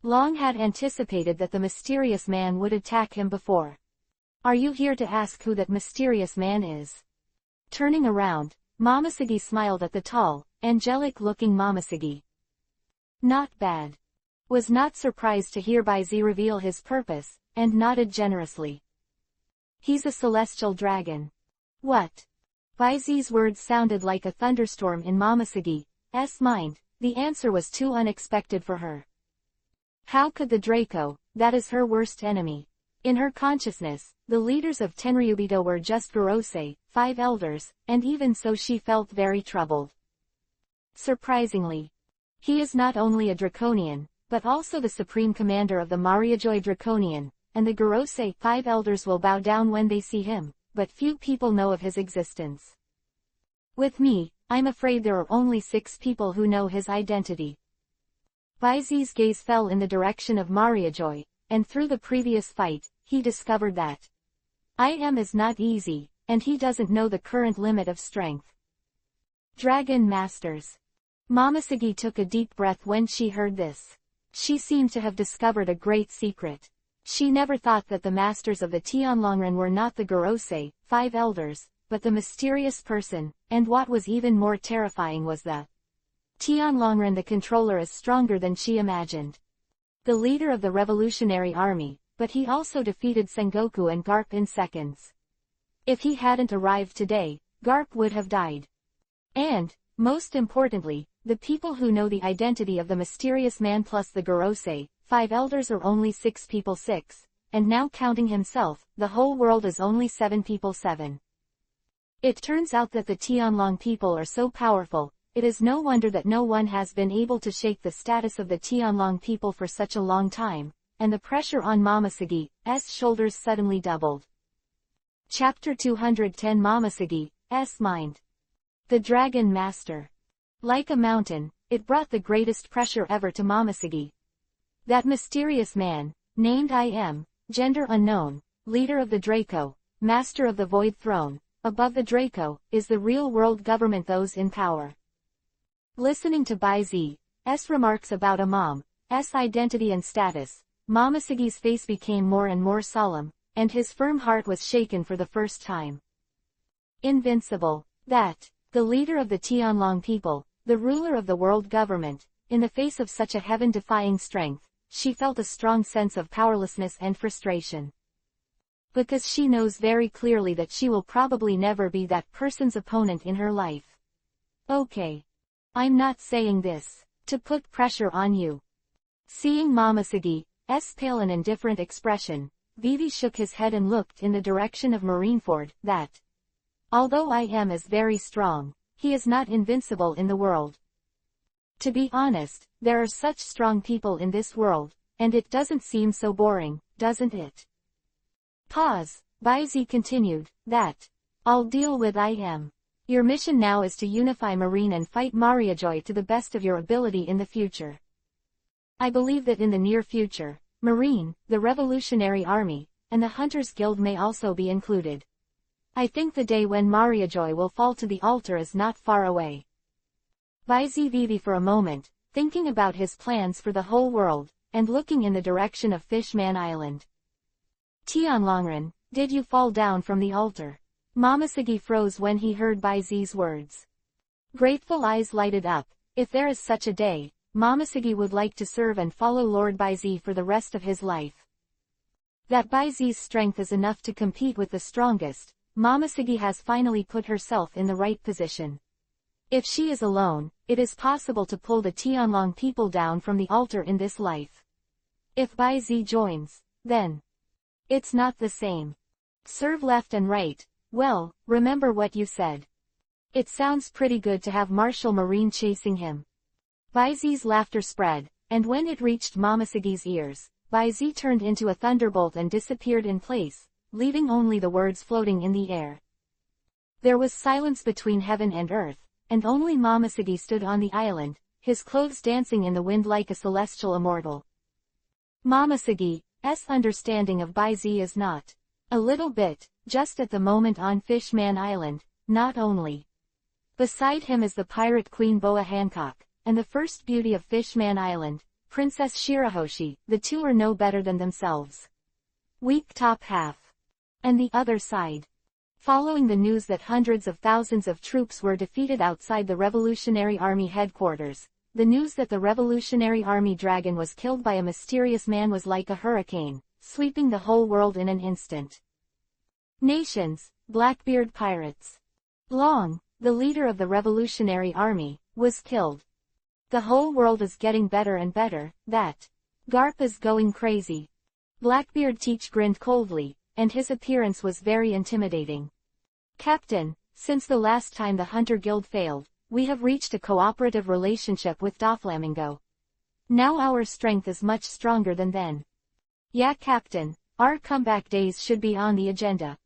Long had anticipated that the mysterious man would attack him before. Are you here to ask who that mysterious man is? Turning around, Momosegi smiled at the tall, angelic-looking Momosegi. Not bad. Was not surprised to hear Baizi reveal his purpose, and nodded generously. He's a celestial dragon. What? Baizi's words sounded like a thunderstorm in Momosegi's mind. The answer was too unexpected for her. How could the Draco, that is her worst enemy? In her consciousness, the leaders of Tenryubito were just Gorosei, 5 elders, and even so she felt very troubled. Surprisingly, he is not only a Draconian, but also the supreme commander of the Mariajoy Draconian, and the Gorosei 5 elders will bow down when they see him, but few people know of his existence. With me, I'm afraid there are only 6 people who know his identity. Baizi's gaze fell in the direction of Mariajoy, and through the previous fight, he discovered that IM is not easy, and he doesn't know the current limit of strength. Dragon Masters. Momoshiki took a deep breath when she heard this. She seemed to have discovered a great secret. She never thought that the masters of the Tianlongren were not the Gorosei, 5 elders, but the mysterious person, and what was even more terrifying was the Tianlongren. The controller is stronger than she imagined. The leader of the revolutionary army, but he also defeated Sengoku and Garp in seconds. If he hadn't arrived today, Garp would have died. And, most importantly, the people who know the identity of the mysterious man plus the Gorosei, 5 elders are only 6 people 6, and now counting himself, the whole world is only 7 people 7. It turns out that the Tianlong people are so powerful, it is no wonder that no one has been able to shake the status of the Tianlong people for such a long time, and the pressure on Momoshiki's shoulders suddenly doubled. Chapter 210 Momoshiki's mind. The Dragon Master. Like a mountain, it brought the greatest pressure ever to Momoshiki. That mysterious man, named IM, gender unknown, leader of the Draco, master of the Void Throne, above the Draco, is the real world government, those in power. Listening to Bai Zi's remarks about Imam's identity and status, Momoshiki's face became more and more solemn, and his firm heart was shaken for the first time. Invincible. That, the leader of the Tianlong people, the ruler of the world government, in the face of such a heaven-defying strength, she felt a strong sense of powerlessness and frustration. Because she knows very clearly that she will probably never be that person's opponent in her life. Okay. I'm not saying this to put pressure on you. Seeing Momoshiki's pale and indifferent expression, Vivi shook his head and looked in the direction of Marineford, that, although IM is very strong, he is not invincible in the world. To be honest, there are such strong people in this world, and it doesn't seem so boring, doesn't it? Pause. Bai Zi continued, that, I'll deal with IM. Your mission now is to unify Marine and fight Mariajoy to the best of your ability in the future. I believe that in the near future, Marine, the Revolutionary Army, and the Hunters Guild may also be included. I think the day when Mariajoy will fall to the altar is not far away. Bai Zi Vivi for a moment, thinking about his plans for the whole world, and looking in the direction of Fishman Island. Tianlongren, did you fall down from the altar? Momoshiki froze when he heard Bai Zi's words. Grateful eyes lighted up. If there is such a day, Momoshiki would like to serve and follow Lord Bai Zi for the rest of his life. That Bai Zi's strength is enough to compete with the strongest, Momoshiki has finally put herself in the right position. If she is alone, it is possible to pull the Tianlong people down from the altar in this life. If Bai Zi joins, then it's not the same. Serve left and right. Well, remember what you said. It sounds pretty good to have Marshal Marine chasing him. Bai Zi's laughter spread, and when it reached Momoshiki's ears, Bai Zi turned into a thunderbolt and disappeared in place, leaving only the words floating in the air. There was silence between heaven and earth, and only Momoshiki stood on the island, his clothes dancing in the wind like a celestial immortal. Momoshiki's understanding of Bai Zi is not a little bit, just at the moment on Fishman Island, not only. Beside him is the pirate queen Boa Hancock, and the first beauty of Fishman Island, Princess Shirahoshi. The two are no better than themselves. Weak top half. And the other side. Following the news that hundreds of thousands of troops were defeated outside the Revolutionary Army headquarters, the news that the Revolutionary Army dragon was killed by a mysterious man was like a hurricane, sweeping the whole world in an instant. Nations, Blackbeard pirates. Long, the leader of the Revolutionary Army, was killed. The whole world is getting better and better, that Garp is going crazy. Blackbeard Teach grinned coldly, and his appearance was very intimidating. Captain, since the last time the Hunter Guild failed, we have reached a cooperative relationship with Doflamingo. Now our strength is much stronger than then. Yeah, Captain, our comeback days should be on the agenda.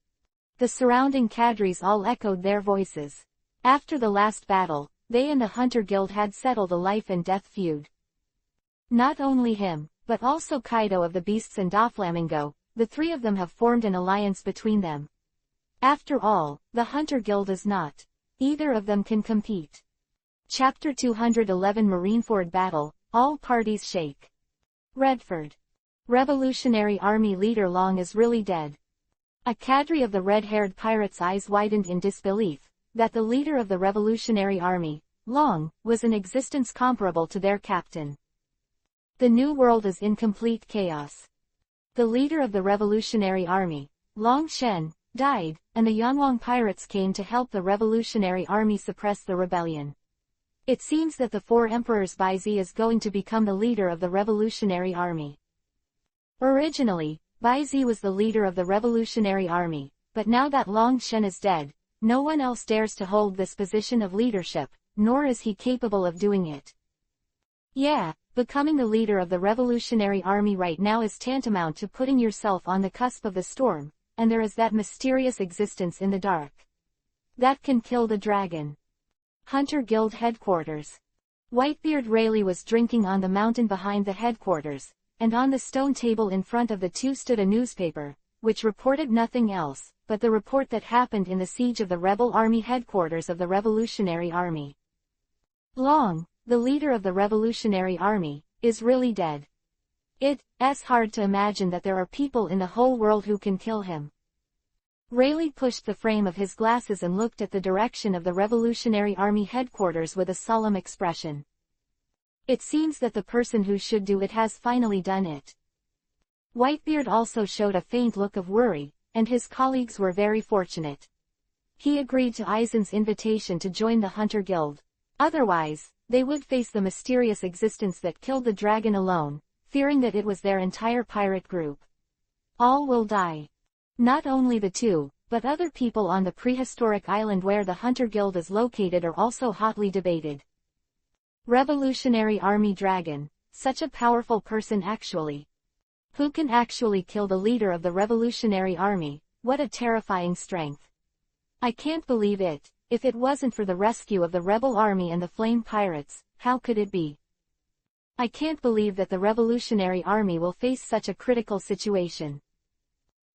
The surrounding cadres all echoed their voices. After the last battle, they and the Hunter Guild had settled a life and death feud. Not only him, but also Kaido of the Beasts and Doflamingo, the three of them have formed an alliance between them. After all, the Hunter Guild is not. Either of them can compete. Chapter 211 Marineford Battle, All Parties Shake. Redford. Revolutionary Army leader Long is really dead. A cadre of the red-haired pirates' eyes widened in disbelief, that the leader of the Revolutionary Army, Long, was in existence comparable to their captain. The New World is in complete chaos. The leader of the Revolutionary Army, Long Shen, died, and the Yanwang pirates came to help the Revolutionary Army suppress the rebellion. It seems that the Four Emperors Baizi is going to become the leader of the Revolutionary Army. Originally, Baizi was the leader of the Revolutionary Army, but now that Long Shen is dead, no one else dares to hold this position of leadership, nor is he capable of doing it. Yeah, becoming the leader of the Revolutionary Army right now is tantamount to putting yourself on the cusp of the storm, and there is that mysterious existence in the dark that can kill the dragon. Hunter Guild Headquarters. Whitebeard Rayleigh was drinking on the mountain behind the headquarters, and on the stone table in front of the two stood a newspaper, which reported nothing else but the report that happened in the siege of the rebel army headquarters of the Revolutionary Army. Long, the leader of the Revolutionary Army, is really dead. It's hard to imagine that there are people in the whole world who can kill him. Rayleigh pushed the frame of his glasses and looked at the direction of the Revolutionary Army headquarters with a solemn expression. It seems that the person who should do it has finally done it. Whitebeard also showed a faint look of worry, and his colleagues were very fortunate. He agreed to Aizen's invitation to join the Hunter Guild. Otherwise, they would face the mysterious existence that killed the dragon alone, fearing that it was their entire pirate group. All will die. Not only the two, but other people on the prehistoric island where the Hunter Guild is located are also hotly debated. Revolutionary Army Dragon, such a powerful person actually. Who can actually kill the leader of the Revolutionary Army? What a terrifying strength. I can't believe it. If it wasn't for the rescue of the rebel army and the flame pirates, how could it be? I can't believe that the Revolutionary Army will face such a critical situation.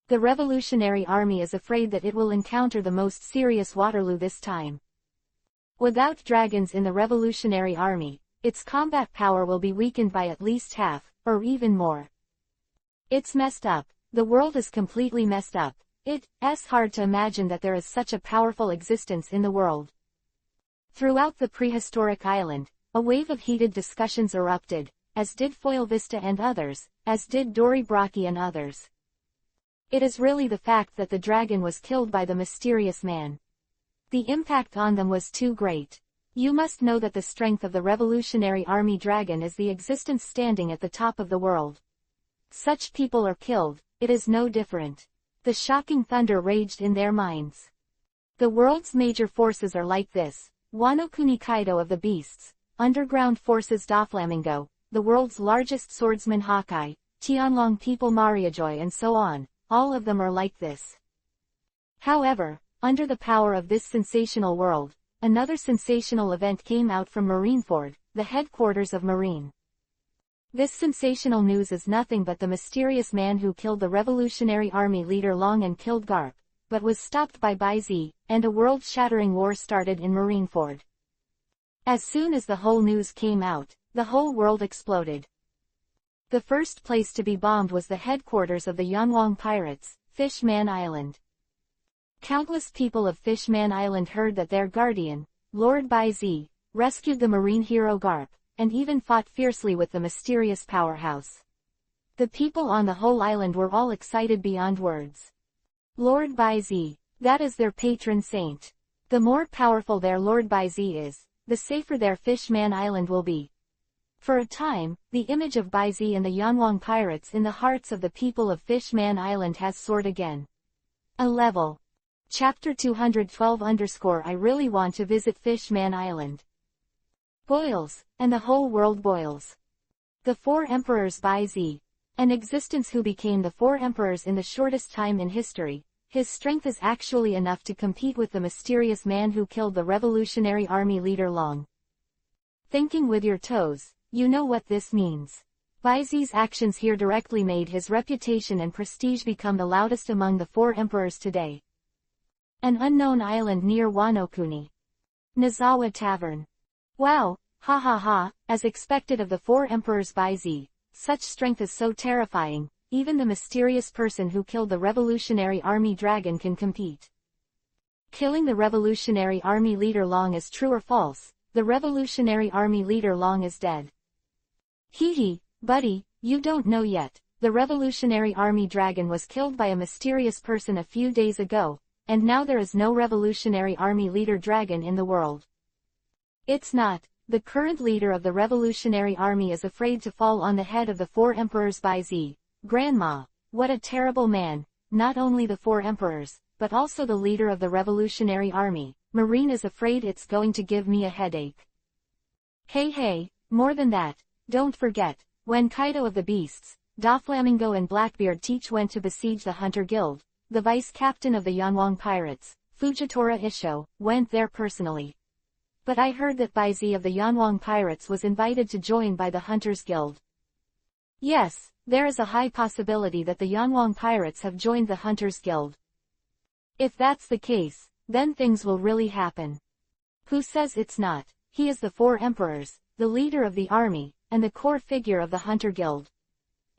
The Revolutionary Army is afraid that it will encounter the most serious Waterloo this time. Without dragons in the Revolutionary Army, its combat power will be weakened by at least half, or even more. It's messed up. The world is completely messed up. It's hard to imagine that there is such a powerful existence in the world. Throughout the prehistoric island, a wave of heated discussions erupted, as did Foil Vista and others, as did Dory Brockie and others. It is really the fact that the dragon was killed by the mysterious man. The impact on them was too great. You must know that the strength of the Revolutionary Army dragon is the existence standing at the top of the world. Such people are killed, it is no different. The shocking thunder raged in their minds. The world's major forces are like this: Wano Kuni Kaido of the Beasts, Underground Forces Doflamingo, the world's largest swordsman Hawkeye, Tianlong people Mariajoy and so on, all of them are like this. However, under the power of this sensational world, another sensational event came out from Marineford, the headquarters of Marine. This sensational news is nothing but the mysterious man who killed the Revolutionary Army leader Long and killed Garp, but was stopped by Baizi, and a world-shattering war started in Marineford. As soon as the whole news came out, the whole world exploded. The first place to be bombed was the headquarters of the Yanwang pirates, Fishman Island. Countless people of Fishman Island heard that their guardian, Lord Baizi, rescued the marine hero Garp, and even fought fiercely with the mysterious powerhouse. The people on the whole island were all excited beyond words. Lord Baizi, that is their patron saint. The more powerful their Lord Baizi is, the safer their Fishman Island will be. For a time, the image of Baizi and the Yanwang pirates in the hearts of the people of Fishman Island has soared again. A level. Chapter 212 I really want to visit Fishman Island. Boils, and the whole world boils. The Four Emperors Baizi. An existence who became the Four Emperors in the shortest time in history. His strength is actually enough to compete with the mysterious man who killed the Revolutionary Army leader Long. Thinking with your toes, you know what this means. Baizi's actions here directly made his reputation and prestige become the loudest among the four emperors today. An unknown island near Wanokuni. Nozawa Tavern. Wow, ha ha ha, as expected of the four emperors Baizi, such strength is so terrifying, even the mysterious person who killed the Revolutionary Army dragon can compete. Killing the Revolutionary Army leader Long is true or false, the Revolutionary Army leader Long is dead. Hee hee, buddy, you don't know yet, the Revolutionary Army dragon was killed by a mysterious person a few days ago, and now there is no Revolutionary Army leader dragon in the world. It's not. The current leader of the Revolutionary Army is afraid to fall on the head of the four emperors Baizi. Grandma, what a terrible man, not only the four emperors, but also the leader of the Revolutionary Army. Marine is afraid it's going to give me a headache. Hey, more than that, don't forget, when Kaido of the Beasts, Doflamingo and Blackbeard Teach went to besiege the Hunter Guild, the vice-captain of the Yanwang Pirates, Fujitora Isho, went there personally. But I heard that Baizi of the Yanwang Pirates was invited to join by the Hunters Guild. Yes, there is a high possibility that the Yanwang Pirates have joined the Hunters Guild. If that's the case, then things will really happen. Who says it's not? He is the four emperors, the leader of the army, and the core figure of the Hunter Guild.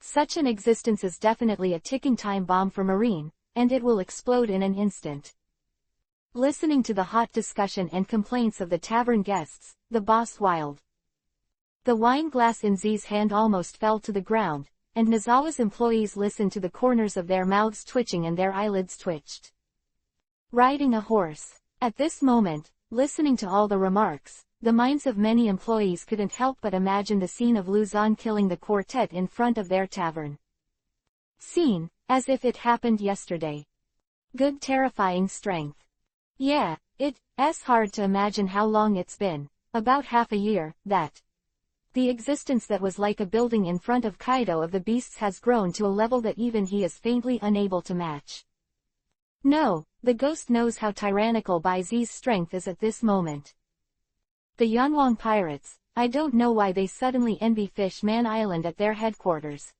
Such an existence is definitely a ticking time bomb for Marine, and it will explode in an instant. Listening to the hot discussion and complaints of the tavern guests, the boss wild. The wine glass in Z's hand almost fell to the ground, and Nozawa's employees listened to the corners of their mouths twitching and their eyelids twitched. Riding a horse. At this moment, listening to all the remarks, the minds of many employees couldn't help but imagine the scene of Luzon killing the quartet in front of their tavern. Scene, as if it happened yesterday. Good terrifying strength. Yeah, it's hard to imagine how long it's been, about half a year, that the existence that was like a building in front of Kaido of the Beasts has grown to a level that even he is faintly unable to match. No, the ghost knows how tyrannical Baizi's strength is at this moment. The Yanwang Pirates, I don't know why they suddenly envy Fishman Island at their headquarters.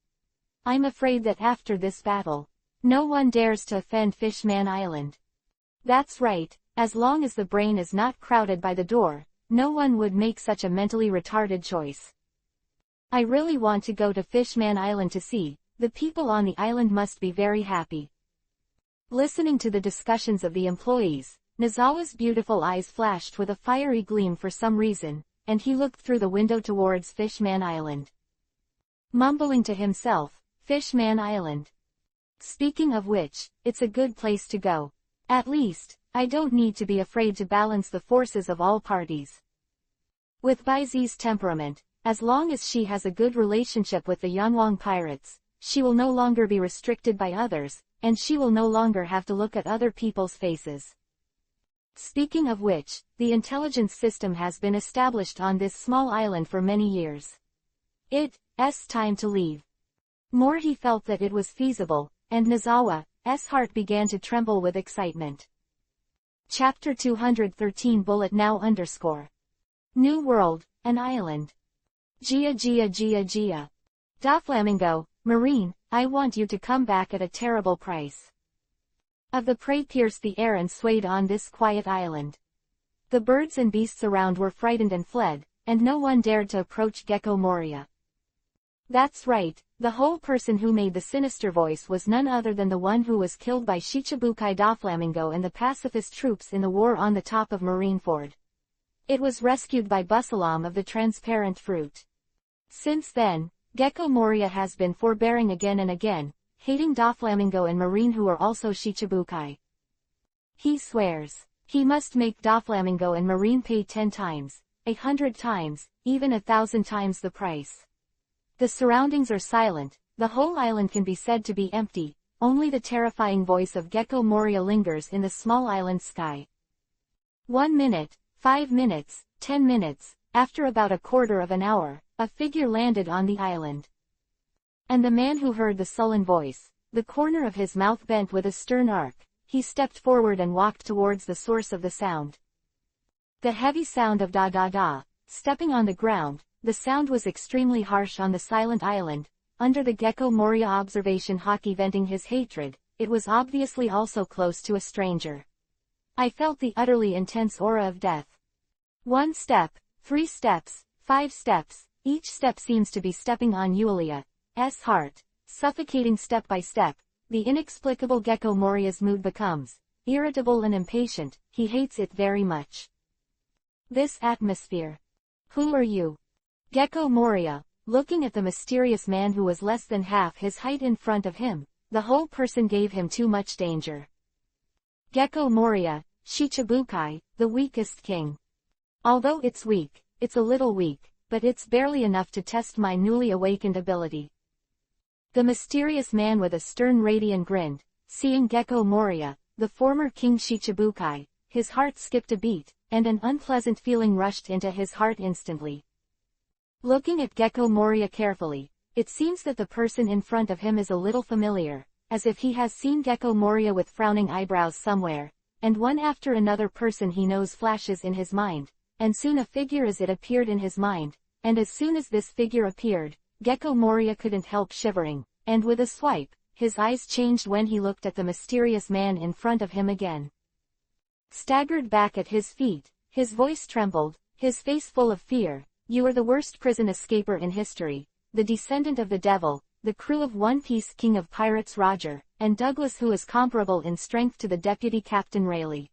I'm afraid that after this battle, no one dares to offend Fishman Island. That's right, as long as the brain is not crowded by the door, no one would make such a mentally retarded choice. I really want to go to Fishman Island to see, the people on the island must be very happy. Listening to the discussions of the employees, Nozawa's beautiful eyes flashed with a fiery gleam for some reason, and he looked through the window towards Fishman Island. Mumbling to himself, Fishman Island. Speaking of which, it's a good place to go. At least, I don't need to be afraid to balance the forces of all parties. With Baizi's temperament, as long as she has a good relationship with the Yanwang Pirates, she will no longer be restricted by others, and she will no longer have to look at other people's faces. Speaking of which, the intelligence system has been established on this small island for many years. It's time to leave. More he felt that it was feasible, and Nozawa's heart began to tremble with excitement. Chapter 213 Bullet Now _ New World, an Island. Gia. Doflamingo, Marine, I want you to come back at a terrible price. Of the prey pierced the air and swayed on this quiet island. The birds and beasts around were frightened and fled, and no one dared to approach Gecko Moria. That's right, the whole person who made the sinister voice was none other than the one who was killed by Shichibukai Doflamingo and the pacifist troops in the war on the top of Marineford. It was rescued by Busalam of the transparent fruit. Since then, Gecko Moria has been forbearing again and again, hating Doflamingo and Marine who are also Shichibukai. He swears, he must make Doflamingo and Marine pay 10 times, 100 times, even 1,000 times the price. The surroundings are silent, the whole island can be said to be empty, only the terrifying voice of Gecko Moria lingers in the small island sky. 1 minute, 5 minutes, 10 minutes, after about a quarter of an hour, a figure landed on the island. And the man who heard the sullen voice, the corner of his mouth bent with a stern arc, he stepped forward and walked towards the source of the sound. The heavy sound of da-da-da, stepping on the ground, the sound was extremely harsh on the silent island. Under the Gecko Moria observation hockey venting his hatred, it was obviously also close to a stranger. I felt the utterly intense aura of death. 1 step, 3 steps, 5 steps, each step seems to be stepping on Yulia's heart, suffocating step by step. The inexplicable Gecko Moria's mood becomes irritable and impatient. He hates it very much. This atmosphere. Who are you? Gecko Moria, looking at the mysterious man who was less than half his height in front of him, the whole person gave him too much danger. Gecko Moria, Shichibukai, the weakest king. Although it's weak, it's a little weak, but it's barely enough to test my newly awakened ability. The mysterious man with a stern radiant grinned, seeing Gecko Moria, the former king Shichibukai. His heart skipped a beat, and an unpleasant feeling rushed into his heart instantly. Looking at Gecko Moria carefully, it seems that the person in front of him is a little familiar, as if he has seen Gecko Moria with frowning eyebrows somewhere, and one after another person he knows flashes in his mind, and soon a figure as it appeared in his mind, and as soon as this figure appeared, Gecko Moria couldn't help shivering, and with a swipe, his eyes changed when he looked at the mysterious man in front of him again. Staggered back at his feet, his voice trembled, his face full of fear. You are the worst prison escaper in history, the descendant of the devil, the crew of One Piece King of Pirates Roger, and Douglas, who is comparable in strength to the Deputy Captain Rayleigh.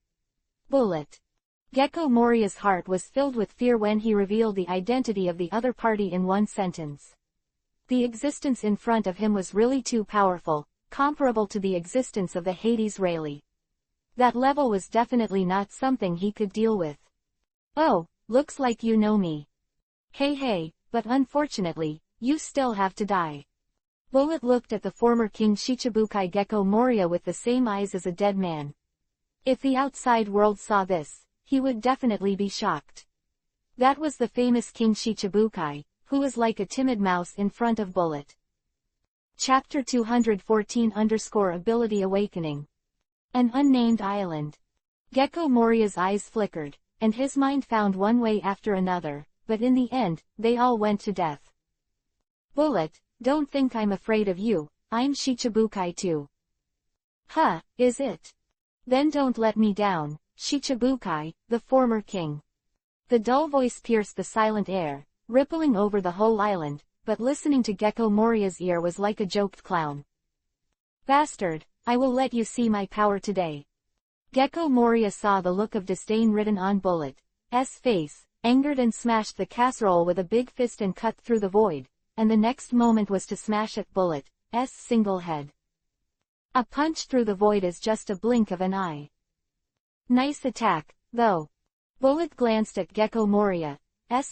Bullet. Gecko Moria's heart was filled with fear when he revealed the identity of the other party in one sentence. The existence in front of him was really too powerful, comparable to the existence of the Hades Rayleigh. That level was definitely not something he could deal with. Oh, looks like you know me. Hey, but unfortunately, you still have to die. Bullet looked at the former King Shichibukai Gecko Moria with the same eyes as a dead man. If the outside world saw this, he would definitely be shocked. That was the famous King Shichibukai, who was like a timid mouse in front of Bullet. Chapter 214 _ Ability Awakening. An unnamed island. Gecko Moria's eyes flickered, and his mind found one way after another, but in the end, they all went to death. Bullet, don't think I'm afraid of you, I'm Shichibukai too. Huh, is it? Then don't let me down, Shichibukai, the former king. The dull voice pierced the silent air, rippling over the whole island, but listening to Gecko Moria's ear was like a joked clown. Bastard, I will let you see my power today. Gecko Moria saw the look of disdain written on Bullet's face, angered, and smashed the casserole with a big fist and cut through the void, and the next moment was to smash at Bullet's single head. A punch through the void is just a blink of an eye. Nice attack, though. Bullet glanced at Gecko Moria's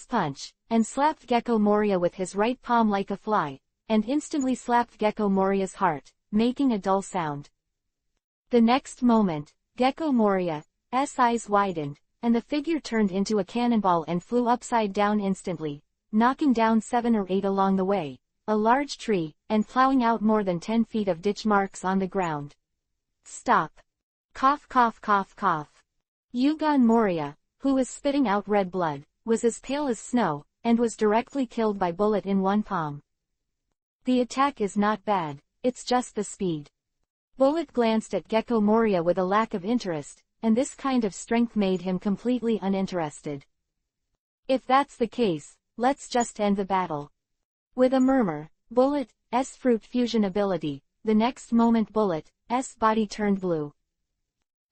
punch, and slapped Gecko Moria with his right palm like a fly, and instantly slapped Gecko Moria's heart, making a dull sound. The next moment, Gecko Moria's eyes widened, and the figure turned into a cannonball and flew upside down instantly, knocking down 7 or 8 along the way, a large tree, and plowing out more than 10 feet of ditch marks on the ground. Stop. Cough cough cough cough. Yugon Moria, who was spitting out red blood, was as pale as snow, and was directly killed by Bullet in one palm. The attack is not bad, it's just the speed. Bullet glanced at Gecko Moria with a lack of interest, and this kind of strength made him completely uninterested. If that's the case, let's just end the battle. With a murmur, Bullet's fruit fusion ability, the next moment Bullet's body turned blue.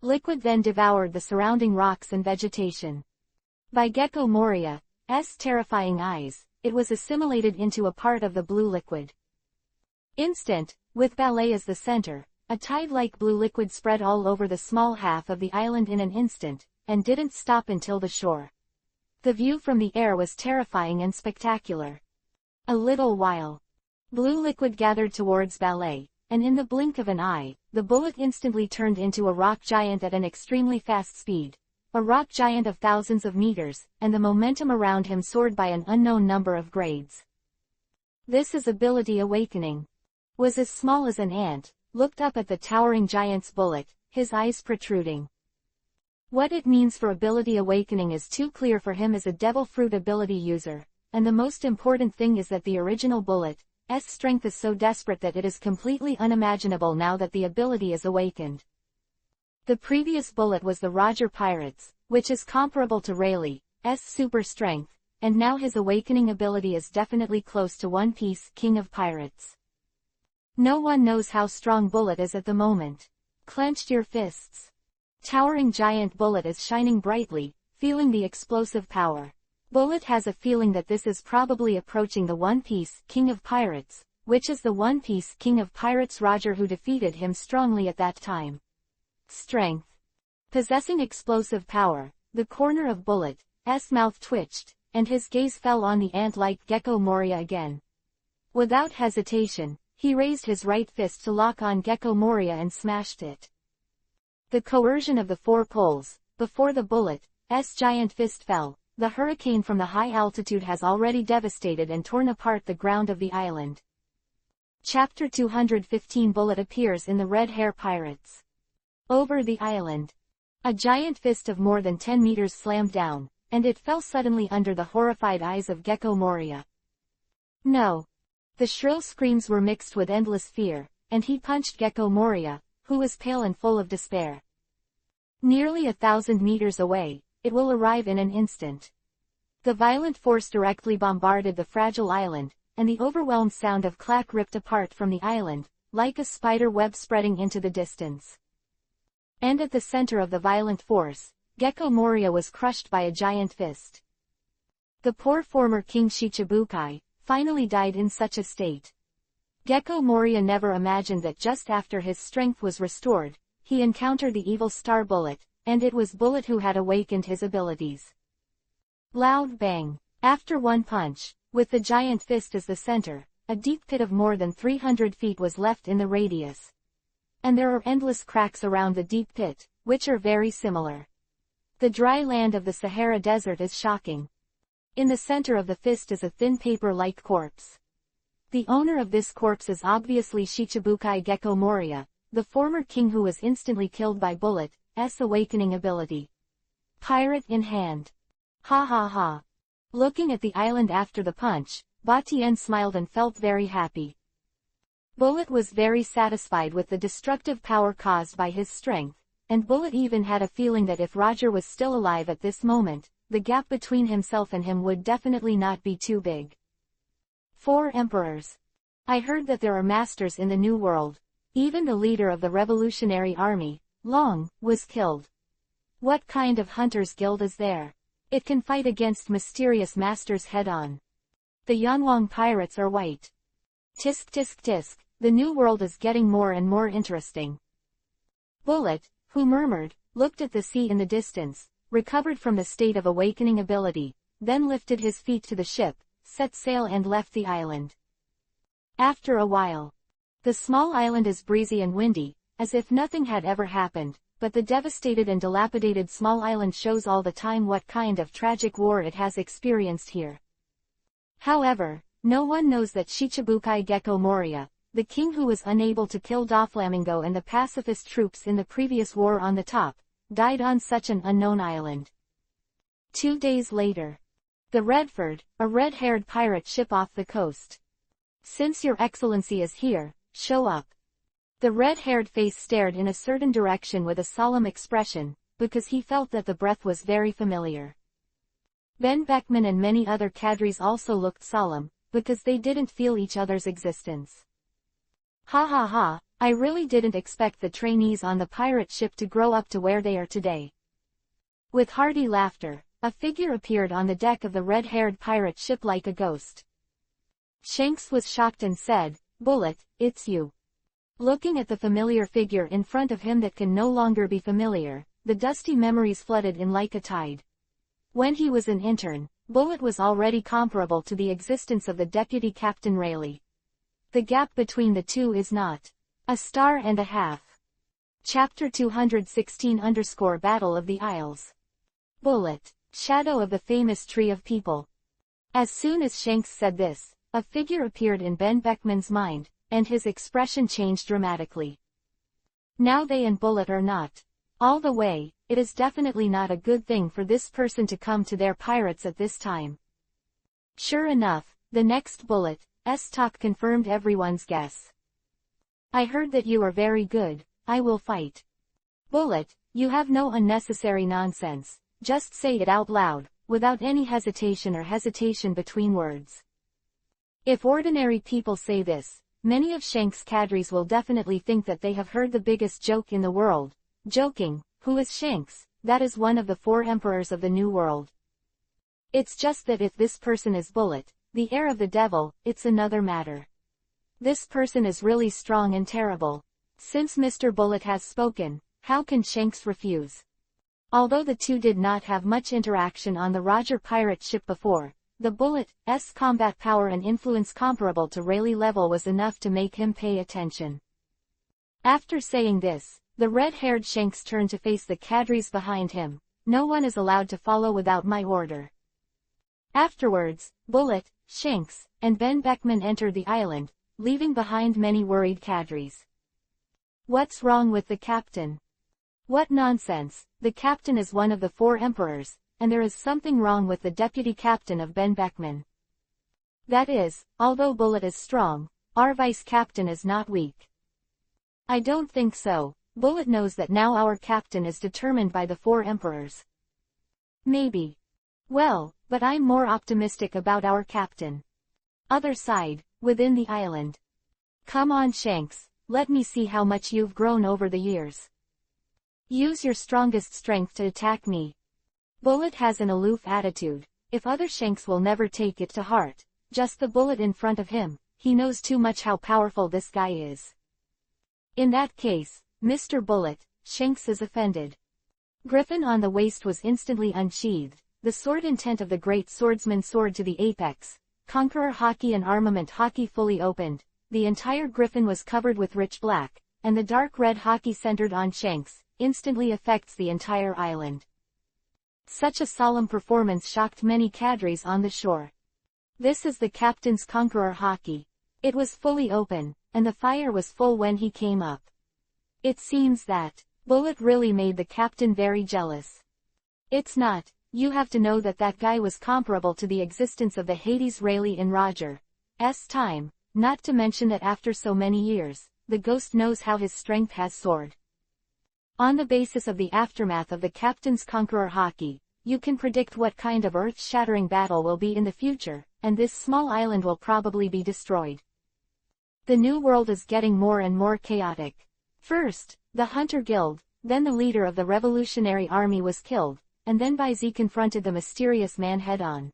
Liquid then devoured the surrounding rocks and vegetation. By Gecko Moria's terrifying eyes, it was assimilated into a part of the blue liquid. Instant, with ballet as the center, a tide-like blue liquid spread all over the small half of the island in an instant, and didn't stop until the shore. The view from the air was terrifying and spectacular. A little while. Blue liquid gathered towards ballet, and in the blink of an eye, the Bullet instantly turned into a rock giant at an extremely fast speed. A rock giant of thousands of meters, and the momentum around him soared by an unknown number of grades. This is ability awakening. Was as small as an ant, looked up at the towering giant's Bullet, his eyes protruding. What it means for ability awakening is too clear for him as a devil fruit ability user, and the most important thing is that the original Bullet's strength is so desperate that it is completely unimaginable now that the ability is awakened. The previous Bullet was the Roger Pirates, which is comparable to Rayleigh's super strength, and now his awakening ability is definitely close to One Piece King of Pirates. No one knows how strong Bullet is at the moment. Clenched your fists. Towering giant Bullet is shining brightly, feeling the explosive power. Bullet has a feeling that this is probably approaching the One Piece King of Pirates, which is the One Piece King of Pirates Roger who defeated him strongly at that time. Strength. Possessing explosive power, the corner of Bullet's mouth twitched, and his gaze fell on the ant-like Gecko Moria again. Without hesitation, he raised his right fist to lock on Gecko Moria and smashed it. The coercion of the four poles, before the Bullet's giant fist fell, the hurricane from the high altitude has already devastated and torn apart the ground of the island. Chapter 215 Bullet appears in the Red Hair Pirates. Over the island. A giant fist of more than 10 meters slammed down, and it fell suddenly under the horrified eyes of Gecko Moria. No. The shrill screams were mixed with endless fear, and he punched Gecko Moria, who was pale and full of despair. Nearly 1,000 meters away, it will arrive in an instant. The violent force directly bombarded the fragile island, and the overwhelmed sound of clack ripped apart from the island, like a spider web spreading into the distance. And at the center of the violent force, Gecko Moria was crushed by a giant fist. The poor former King Shichibukai finally died in such a state. Gecko Moria never imagined that just after his strength was restored, he encountered the evil Star Bullet, and it was Bullet who had awakened his abilities. Loud bang. After one punch, with the giant fist as the center, a deep pit of more than 300 feet was left in the radius. And there are endless cracks around the deep pit, which are very similar. The dry land of the Sahara Desert is shocking. In the center of the fist is a thin paper-like corpse. The owner of this corpse is obviously Shichibukai Gecko Moria, the former king who was instantly killed by Bullet's awakening ability. Pirate in hand. Ha ha ha. Looking at the island after the punch, Batian smiled and felt very happy. Bullet was very satisfied with the destructive power caused by his strength, and Bullet even had a feeling that if Roger was still alive at this moment, the gap between himself and him would definitely not be too big. 4 emperors. I heard that there are masters in the New World. Even the leader of the Revolutionary Army, Long, was killed. What kind of hunters guild is there? It can fight against mysterious masters head-on. The Yanwang pirates are white. Tisk tisk tisk, the New World is getting more and more interesting. Bullet, who murmured, looked at the sea in the distance, recovered from the state of awakening ability, then lifted his feet to the ship, set sail and left the island. After a while. The small island is breezy and windy, as if nothing had ever happened, but the devastated and dilapidated small island shows all the time what kind of tragic war it has experienced here. However, no one knows that Shichibukai Gecko Moria, the king who was unable to kill Doflamingo and the pacifist troops in the previous war on the top, died on such an unknown island. 2 days later. The Redford, a red-haired pirate ship off the coast. Since your excellency is here, show up. The red-haired face stared in a certain direction with a solemn expression, because he felt that the breath was very familiar. Ben Beckman and many other cadres also looked solemn, because they didn't feel each other's existence. Ha ha ha, I really didn't expect the trainees on the pirate ship to grow up to where they are today. With hearty laughter, a figure appeared on the deck of the red-haired pirate ship like a ghost. Shanks was shocked and said, "Bullet, it's you." Looking at the familiar figure in front of him that can no longer be familiar, the dusty memories flooded in like a tide. When he was an intern, Bullet was already comparable to the existence of the Deputy Captain Rayleigh. The gap between the two is not a star and a half. Chapter 216 _ Battle of the Isles. Bullet, shadow of the famous Tree of People. As soon as Shanks said this, a figure appeared in Ben Beckman's mind, and his expression changed dramatically. Now they and Bullet are not all the way. It is definitely not a good thing for this person to come to their pirates at this time. Sure enough, the next bullet's talk confirmed everyone's guess. I heard that you are very good, I will fight. Bullet, you have no unnecessary nonsense, just say it out loud, without any hesitation or hesitation between words. If ordinary people say this, many of Shank's cadres will definitely think that they have heard the biggest joke in the world. Joking, who is Shanks? That is one of the 4 emperors of the New World. It's just that if this person is Bullet, the heir of the devil, it's another matter. This person is really strong and terrible. Since Mr. Bullet has spoken, how can Shanks refuse? Although the two did not have much interaction on the Roger pirate ship before, the Bullet's combat power and influence comparable to Rayleigh level was enough to make him pay attention. After saying this, the red-haired Shanks turned to face the cadres behind him. No one is allowed to follow without my order. Afterwards, Bullet, Shanks, and Ben Beckman entered the island, leaving behind many worried cadres. What's wrong with the captain? What nonsense, the captain is one of the 4 emperors, and there is something wrong with the deputy captain of Ben Beckman. That is, although Bullet is strong, our vice captain is not weak. I don't think so. Bullet knows that now our captain is determined by the 4 emperors. Maybe. Well, but I'm more optimistic about our captain. Other side, within the island. Come on Shanks, let me see how much you've grown over the years. Use your strongest strength to attack me. Bullet has an aloof attitude. If other Shanks will never take it to heart, just the Bullet in front of him, he knows too much how powerful this guy is. In that case, Mr. Bullet, Shanks is offended. Griffin on the waist was instantly unsheathed, the sword intent of the great swordsman soared to the apex, Conqueror hockey and armament hockey fully opened, the entire Griffin was covered with rich black, and the dark red hockey centered on Shanks, instantly affects the entire island. Such a solemn performance shocked many cadres on the shore. This is the captain's Conqueror hockey. It was fully open, and the fire was full when he came up. It seems that Bullet really made the captain very jealous. It's not. You have to know that that guy was comparable to the existence of the Hades Rayleigh in Roger's time, not to mention that after so many years, the ghost knows how his strength has soared. On the basis of the aftermath of the captain's Conqueror hockey, you can predict what kind of earth-shattering battle will be in the future, and this small island will probably be destroyed. The New World is getting more and more chaotic. First, the Hunter Guild, then the leader of the Revolutionary Army was killed, and then Byzee confronted the mysterious man head-on.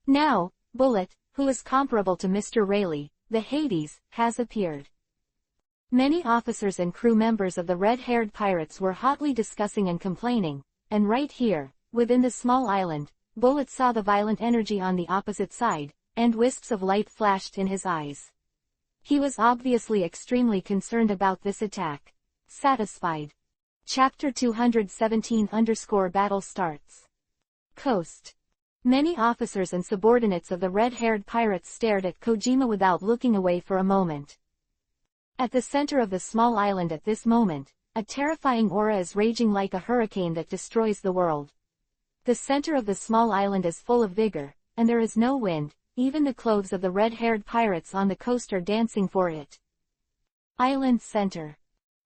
Now, Bullet, who is comparable to Mr. Rayleigh, the Hades, has appeared. Many officers and crew members of the red-haired pirates were hotly discussing and complaining, and right here, within the small island, Bullet saw the violent energy on the opposite side, and wisps of light flashed in his eyes. He was obviously extremely concerned about this attack. Satisfied. Chapter 217_Battle starts. Coast. Many officers and subordinates of the red-haired pirates stared at Kojima without looking away for a moment. At the center of the small island at this moment, a terrifying aura is raging like a hurricane that destroys the world. The center of the small island is full of vigor, and there is no wind, even the clothes of the red-haired pirates on the coast are dancing for it. Island center.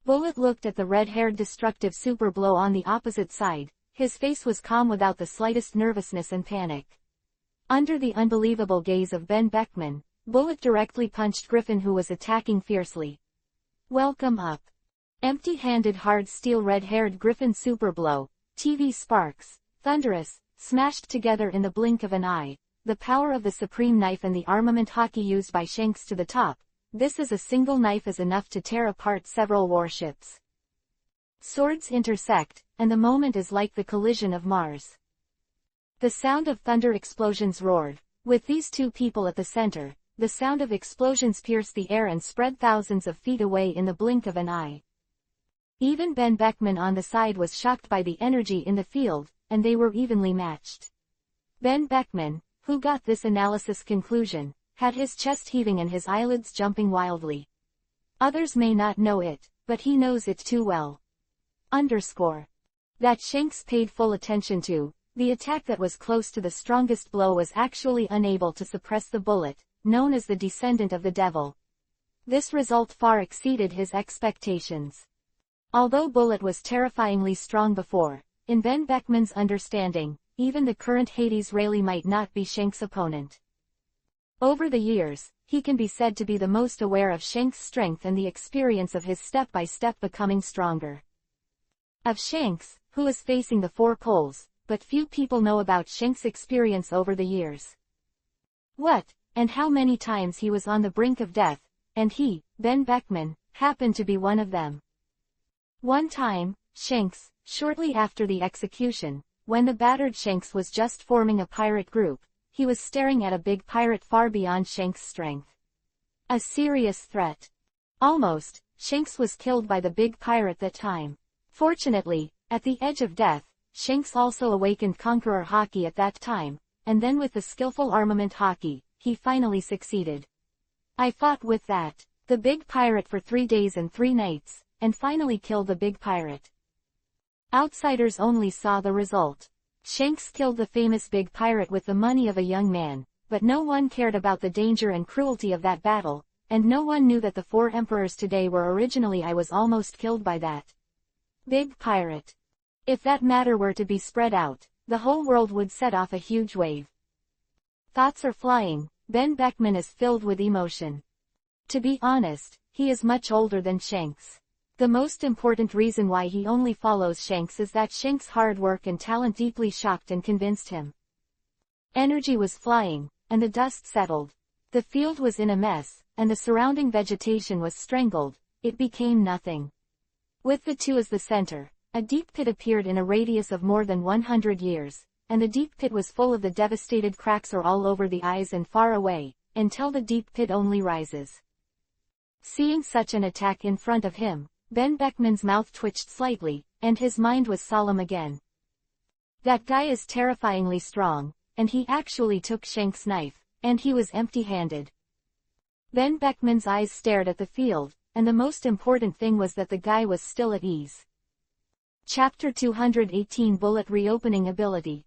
Bullet looked at the red-haired destructive super blow on the opposite side. His face was calm without the slightest nervousness and panic. Under the unbelievable gaze of Ben Beckman, Bullet directly punched Griffin who was attacking fiercely. Welcome up. Empty-handed hard steel red-haired Griffin super blow, TV sparks, thunderous, smashed together in the blink of an eye, the power of the supreme knife and the armament hockey used by Shanks to the top. This is a single knife is enough to tear apart several warships. Swords intersect, and the moment is like the collision of Mars. The sound of thunder explosions roared. With these two people at the center, the sound of explosions pierced the air and spread thousands of feet away in the blink of an eye. Even Ben Beckman on the side was shocked by the energy in the field, and they were evenly matched. Ben Beckman, who got this analysis conclusion, had his chest heaving and his eyelids jumping wildly. Others may not know it, but he knows it too well. That Shanks paid full attention to, The attack that was close to the strongest blow was actually unable to suppress the bullet, known as the descendant of the devil. This result far exceeded his expectations. Although Bullet was terrifyingly strong before, in Ben Beckman's understanding, even the current Hades Rayleigh might not be Shank's opponent. Over the years, he can be said to be the most aware of Shank's strength and the experience of his step-by-step becoming stronger. Of Shanks, who is facing the four poles, but few people know about Shank's experience over the years. What, and how many times he was on the brink of death, and he, Ben Beckman, happened to be one of them. One time, Shanks, shortly after the execution, when the battered Shanks was just forming a pirate group, he was staring at a big pirate far beyond Shanks' strength. A serious threat. Almost, Shanks was killed by the big pirate that time. Fortunately, at the edge of death, Shanks also awakened Conqueror Hockey at that time, and then with the skillful armament Hockey, he finally succeeded. I fought with the big pirate for 3 days and 3 nights, and finally killed the big pirate. Outsiders only saw the result. Shanks killed the famous big pirate with the money of a young man, but no one cared about the danger and cruelty of that battle, and no one knew that the 4 emperors today were originally I was almost killed by that big pirate. If that matter were to be spread out, the whole world would set off a huge wave. Thoughts are flying. Ben Beckman is filled with emotion. To be honest, he is much older than Shanks. The most important reason why he only follows Shanks is that Shanks' hard work and talent deeply shocked and convinced him. Energy was flying, and the dust settled. The field was in a mess, and the surrounding vegetation was strangled. It became nothing. With the 2 as the center, a deep pit appeared in a radius of more than 100 years, and the deep pit was full of the devastated cracks are all over the eyes and far away, until the deep pit only rises. Seeing such an attack in front of him, Ben Beckman's mouth twitched slightly, and his mind was solemn again. That guy is terrifyingly strong, and he actually took Shank's knife, and he was empty-handed. Ben Beckman's eyes stared at the field, and the most important thing was that the guy was still at ease. Chapter 218 Bullet Reopening Ability.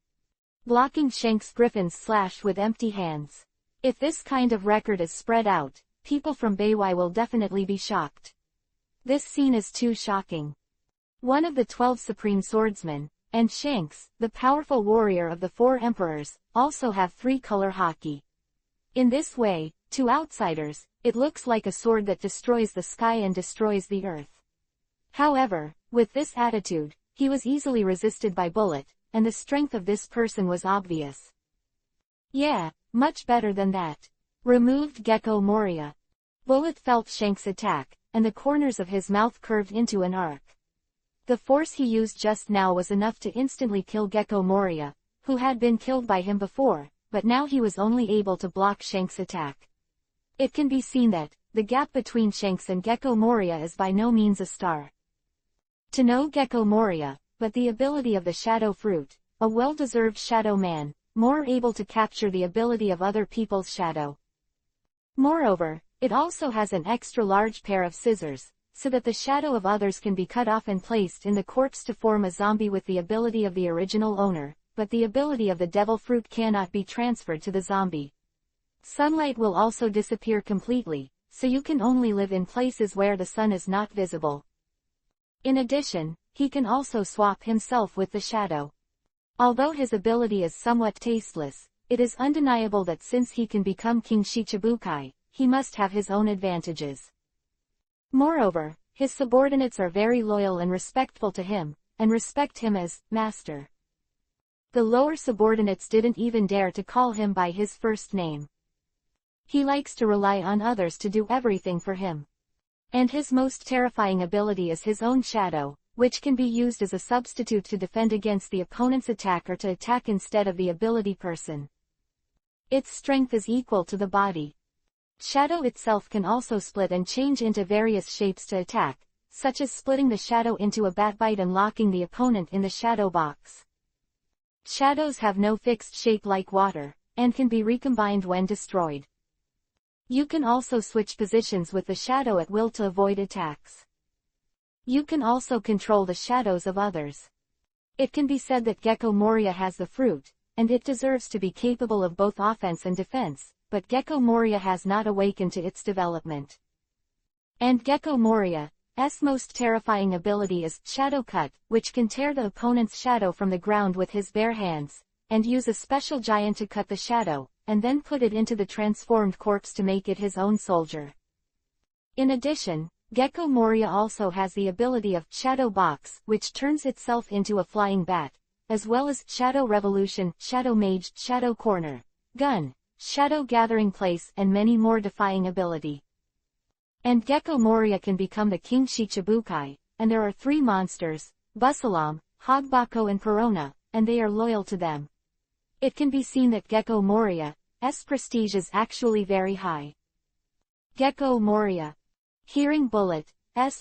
Blocking Shank's Griffin's slash with empty hands. If this kind of record is spread out, people from Baywai will definitely be shocked. This scene is too shocking. One of the 12 supreme swordsmen, and Shanks, the powerful warrior of the 4 emperors, also have 3-color hockey. In this way, to outsiders, it looks like a sword that destroys the sky and destroys the earth. However, with this attitude, he was easily resisted by Bullet, and the strength of this person was obvious. Yeah, much better than that. Removed Gecko Moria. Bullet felt Shank's attack, and the corners of his mouth curved into an arc. The force he used just now was enough to instantly kill Gecko Moria, who had been killed by him before, but now he was only able to block Shank's attack. It can be seen that, the gap between Shanks and Gecko Moria is by no means a star. To know Gecko Moria, but the ability of the Shadow Fruit, a well-deserved shadow man, more able to capture the ability of other people's shadow. Moreover, it also has an extra large pair of scissors, so that the shadow of others can be cut off and placed in the corpse to form a zombie with the ability of the original owner, but the ability of the devil fruit cannot be transferred to the zombie. Sunlight will also disappear completely, so you can only live in places where the sun is not visible. In addition, he can also swap himself with the shadow. Although his ability is somewhat tasteless, it is undeniable that since he can become King Shichibukai, he must have his own advantages. Moreover, his subordinates are very loyal and respectful to him, and respect him as master. The lower subordinates didn't even dare to call him by his first name. He likes to rely on others to do everything for him. And his most terrifying ability is his own shadow, which can be used as a substitute to defend against the opponent's attack or to attack instead of the ability person. Its strength is equal to the body. Shadow itself can also split and change into various shapes to attack, such as splitting the shadow into a bat bite and locking the opponent in the shadow box. Shadows have no fixed shape like water, and can be recombined when destroyed. You can also switch positions with the shadow at will to avoid attacks. You can also control the shadows of others. It can be said that Gecko Moria has the fruit, and it deserves to be capable of both offense and defense, but Gecko Moria has not awakened to its development. And Gecko Moria's most terrifying ability is Shadow Cut, which can tear the opponent's shadow from the ground with his bare hands, and use a special giant to cut the shadow, and then put it into the transformed corpse to make it his own soldier. In addition, Gecko Moria also has the ability of Shadow Box, which turns itself into a flying bat, as well as Shadow Revolution, Shadow Mage, Shadow Corner, Gun, Shadow Gathering Place, and many more defying ability. And Gecko Moria can become the King Shichibukai, and there are 3 monsters, Busalam, Hogbako and Perona, and they are loyal to them. It can be seen that Gecko Moria's prestige is actually very high. Gecko Moria. Hearing Bullet's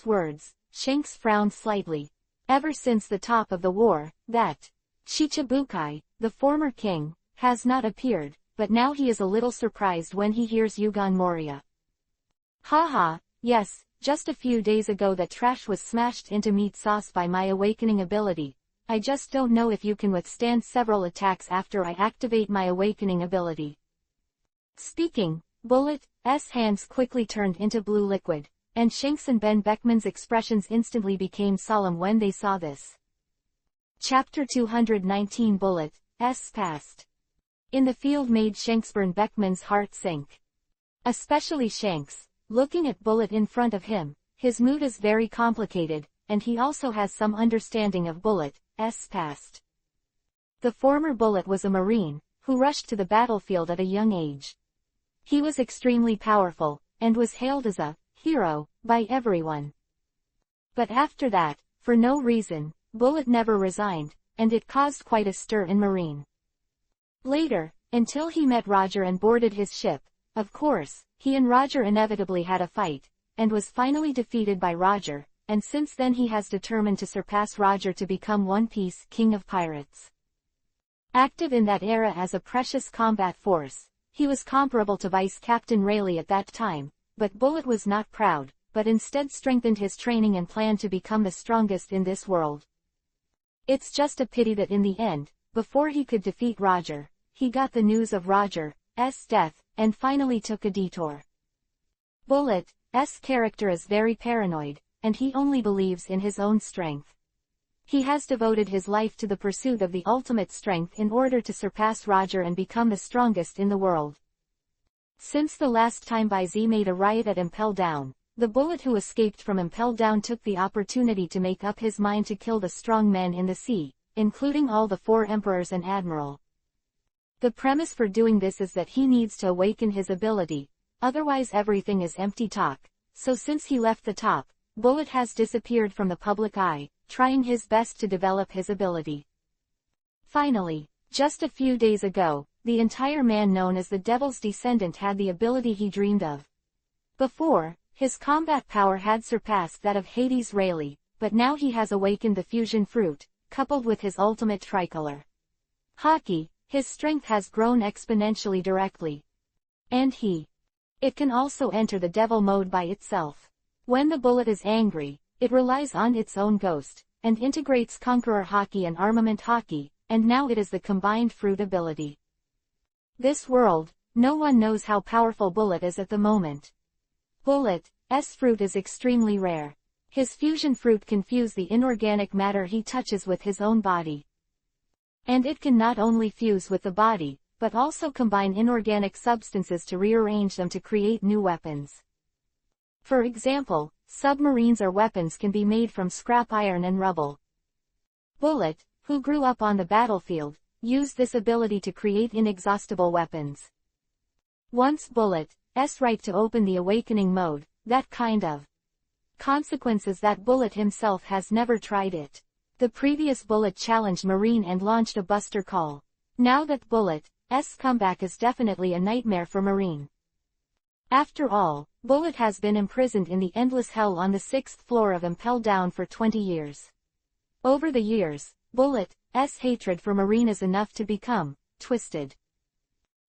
words, Shanks frowned slightly. Ever since the top of the war, that Shichibukai, the former king, has not appeared, but now he is a little surprised when he hears Yugon Moria. Haha, yes, just a few days ago that trash was smashed into meat sauce by my awakening ability. I just don't know if you can withstand several attacks after I activate my awakening ability. Speaking, Bullet's hands quickly turned into blue liquid, and Shanks and Ben Beckman's expressions instantly became solemn when they saw this. Chapter 219 Bullet's past. In the field made Shanksburn Beckman's heart sink. Especially Shanks, looking at Bullet in front of him, his mood is very complicated, and he also has some understanding of Bullet's past. The former Bullet was a Marine, who rushed to the battlefield at a young age. He was extremely powerful, and was hailed as a hero by everyone. But after that, for no reason, Bullet never resigned, and it caused quite a stir in Marine. Later, until he met Roger and boarded his ship, of course, he and Roger inevitably had a fight, and was finally defeated by Roger, and since then he has determined to surpass Roger to become One Piece King of Pirates. Active in that era as a precious combat force, he was comparable to Vice Captain Rayleigh at that time, but Bullet was not proud, but instead strengthened his training and planned to become the strongest in this world. It's just a pity that in the end, before he could defeat Roger, he got the news of Roger's death, and finally took a detour. Bullet's character is very paranoid, and he only believes in his own strength. He has devoted his life to the pursuit of the ultimate strength in order to surpass Roger and become the strongest in the world. Since the last time Viz made a riot at Impel Down, the Bullet who escaped from Impel Down took the opportunity to make up his mind to kill the strong men in the sea, including all the 4 emperors and admiral. The premise for doing this is that he needs to awaken his ability, otherwise everything is empty talk, so since he left the top, Bullet has disappeared from the public eye, trying his best to develop his ability. Finally, just a few days ago, the entire man known as the Devil's Descendant had the ability he dreamed of. Before, his combat power had surpassed that of Hades Rayleigh, but now he has awakened the fusion fruit, coupled with his ultimate tricolor Haki, his strength has grown exponentially directly. And it can also enter the devil mode by itself. When the Bullet is angry, it relies on its own ghost, and integrates Conqueror Haki and Armament Haki, and now it is the combined fruit ability. This world, no one knows how powerful Bullet is at the moment. Bullet's fruit is extremely rare. His fusion fruit can fuse the inorganic matter he touches with his own body. And it can not only fuse with the body, but also combine inorganic substances to rearrange them to create new weapons. For example, submarines or weapons can be made from scrap iron and rubble. Bullet, who grew up on the battlefield, used this ability to create inexhaustible weapons. Once Bullet's right to open the awakening mode, that kind of consequences that Bullet himself has never tried it. The previous Bullet challenged Marine and launched a buster call. Now that Bullet's comeback is definitely a nightmare for Marine. After all, Bullet has been imprisoned in the endless hell on the 6th floor of Impel Down for 20 years. Over the years, Bullet's hatred for Marine is enough to become twisted.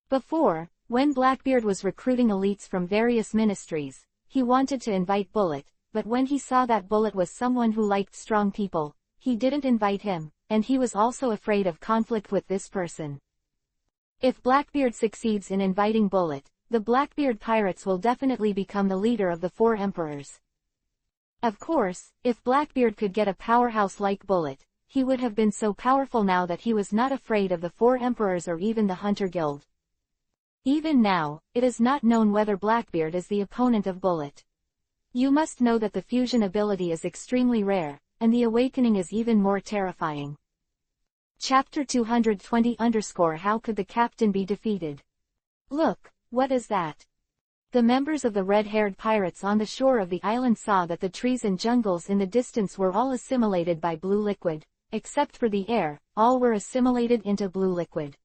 Before, when Blackbeard was recruiting elites from various ministries, he wanted to invite Bullet, but when he saw that Bullet was someone who liked strong people, he didn't invite him, and he was also afraid of conflict with this person. If Blackbeard succeeds in inviting Bullet, the Blackbeard pirates will definitely become the leader of the four emperors. Of course, if Blackbeard could get a powerhouse like Bullet, he would have been so powerful now that he was not afraid of the four emperors or even the Hunter Guild. Even now, it is not known whether Blackbeard is the opponent of Bullet. You must know that the fusion ability is extremely rare, and the awakening is even more terrifying. Chapter 220 _ How could the captain be defeated? Look, what is that? The members of the red-haired pirates on the shore of the island saw that the trees and jungles in the distance were all assimilated by blue liquid, except for the air, all were assimilated into blue liquid.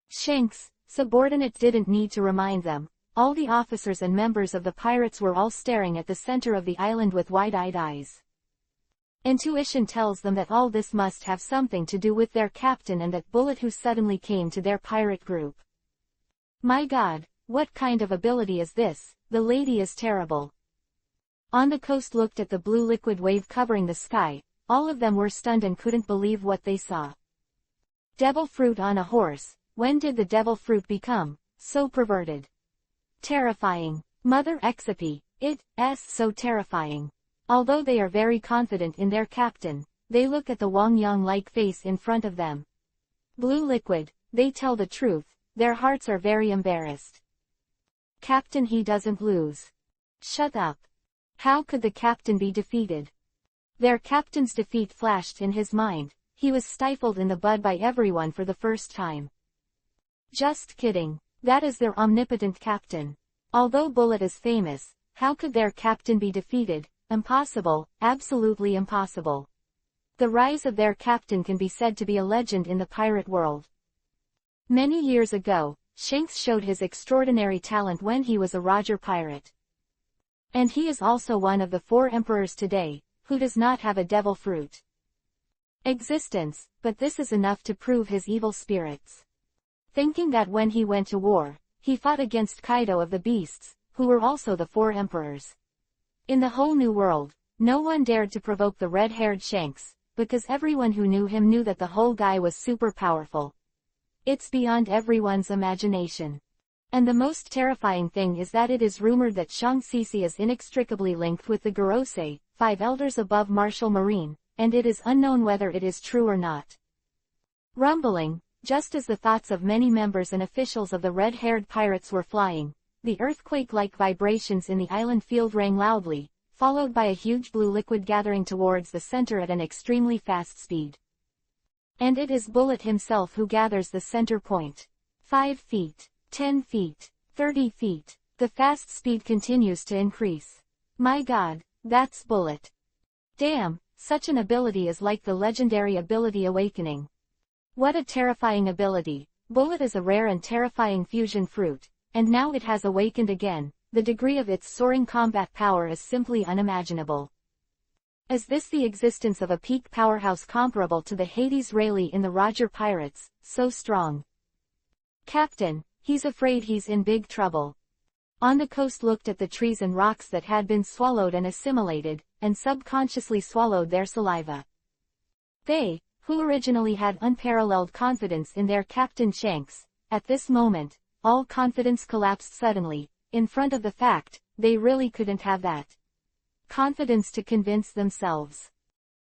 Shanks, subordinate, didn't need to remind them. All the officers and members of the pirates were all staring at the center of the island with wide-eyed eyes. Intuition tells them that all this must have something to do with their captain and that Bullet who suddenly came to their pirate group. My God, what kind of ability is this? The lady is terrible. On the coast looked at the blue liquid wave covering the sky. All of them were stunned and couldn't believe what they saw. Devil fruit on a horse. When did the devil fruit become so perverted? Terrifying. Mother Exapi, it's so terrifying. Although they are very confident in their captain, they look at the Wang Yang-like face in front of them. Blue liquid, they tell the truth, their hearts are very embarrassed. Captain, he doesn't lose. Shut up. How could the captain be defeated? Their captain's defeat flashed in his mind. He was stifled in the bud by everyone for the first time. Just kidding. That is their omnipotent captain. Although Bullet is famous, how could their captain be defeated? Impossible, absolutely impossible. The rise of their captain can be said to be a legend in the pirate world. Many years ago, Shanks showed his extraordinary talent when he was a Roger pirate. And he is also one of the four emperors today, who does not have a devil fruit existence, but this is enough to prove his evil spirits. Thinking that when he went to war, he fought against Kaido of the Beasts, who were also the four emperors. In the whole new world, no one dared to provoke the red-haired Shanks, because everyone who knew him knew that the whole guy was super powerful. It's beyond everyone's imagination. And the most terrifying thing is that it is rumored that Shang Sisi is inextricably linked with the Gorosei, 5 elders above Martial Marine, and it is unknown whether it is true or not. Rumbling, just as the thoughts of many members and officials of the red-haired pirates were flying, the earthquake-like vibrations in the island field rang loudly, followed by a huge blue liquid gathering towards the center at an extremely fast speed. And it is Bullet himself who gathers the center point. 5 feet, 10 feet, 30 feet. The fast speed continues to increase. My God, that's Bullet. Damn, such an ability is like the legendary ability Awakening. What a terrifying ability. Bullet is a rare and terrifying fusion fruit, and now it has awakened again. The degree of its soaring combat power is simply unimaginable. Is this the existence of a peak powerhouse comparable to the Hades Rayleigh in the Roger Pirates, so strong? Captain, he's afraid he's in big trouble. On the coast looked at the trees and rocks that had been swallowed and assimilated, and subconsciously swallowed their saliva. They, who originally had unparalleled confidence in their captain Shanks, at this moment, all confidence collapsed suddenly, in front of the fact, they really couldn't have that confidence to convince themselves.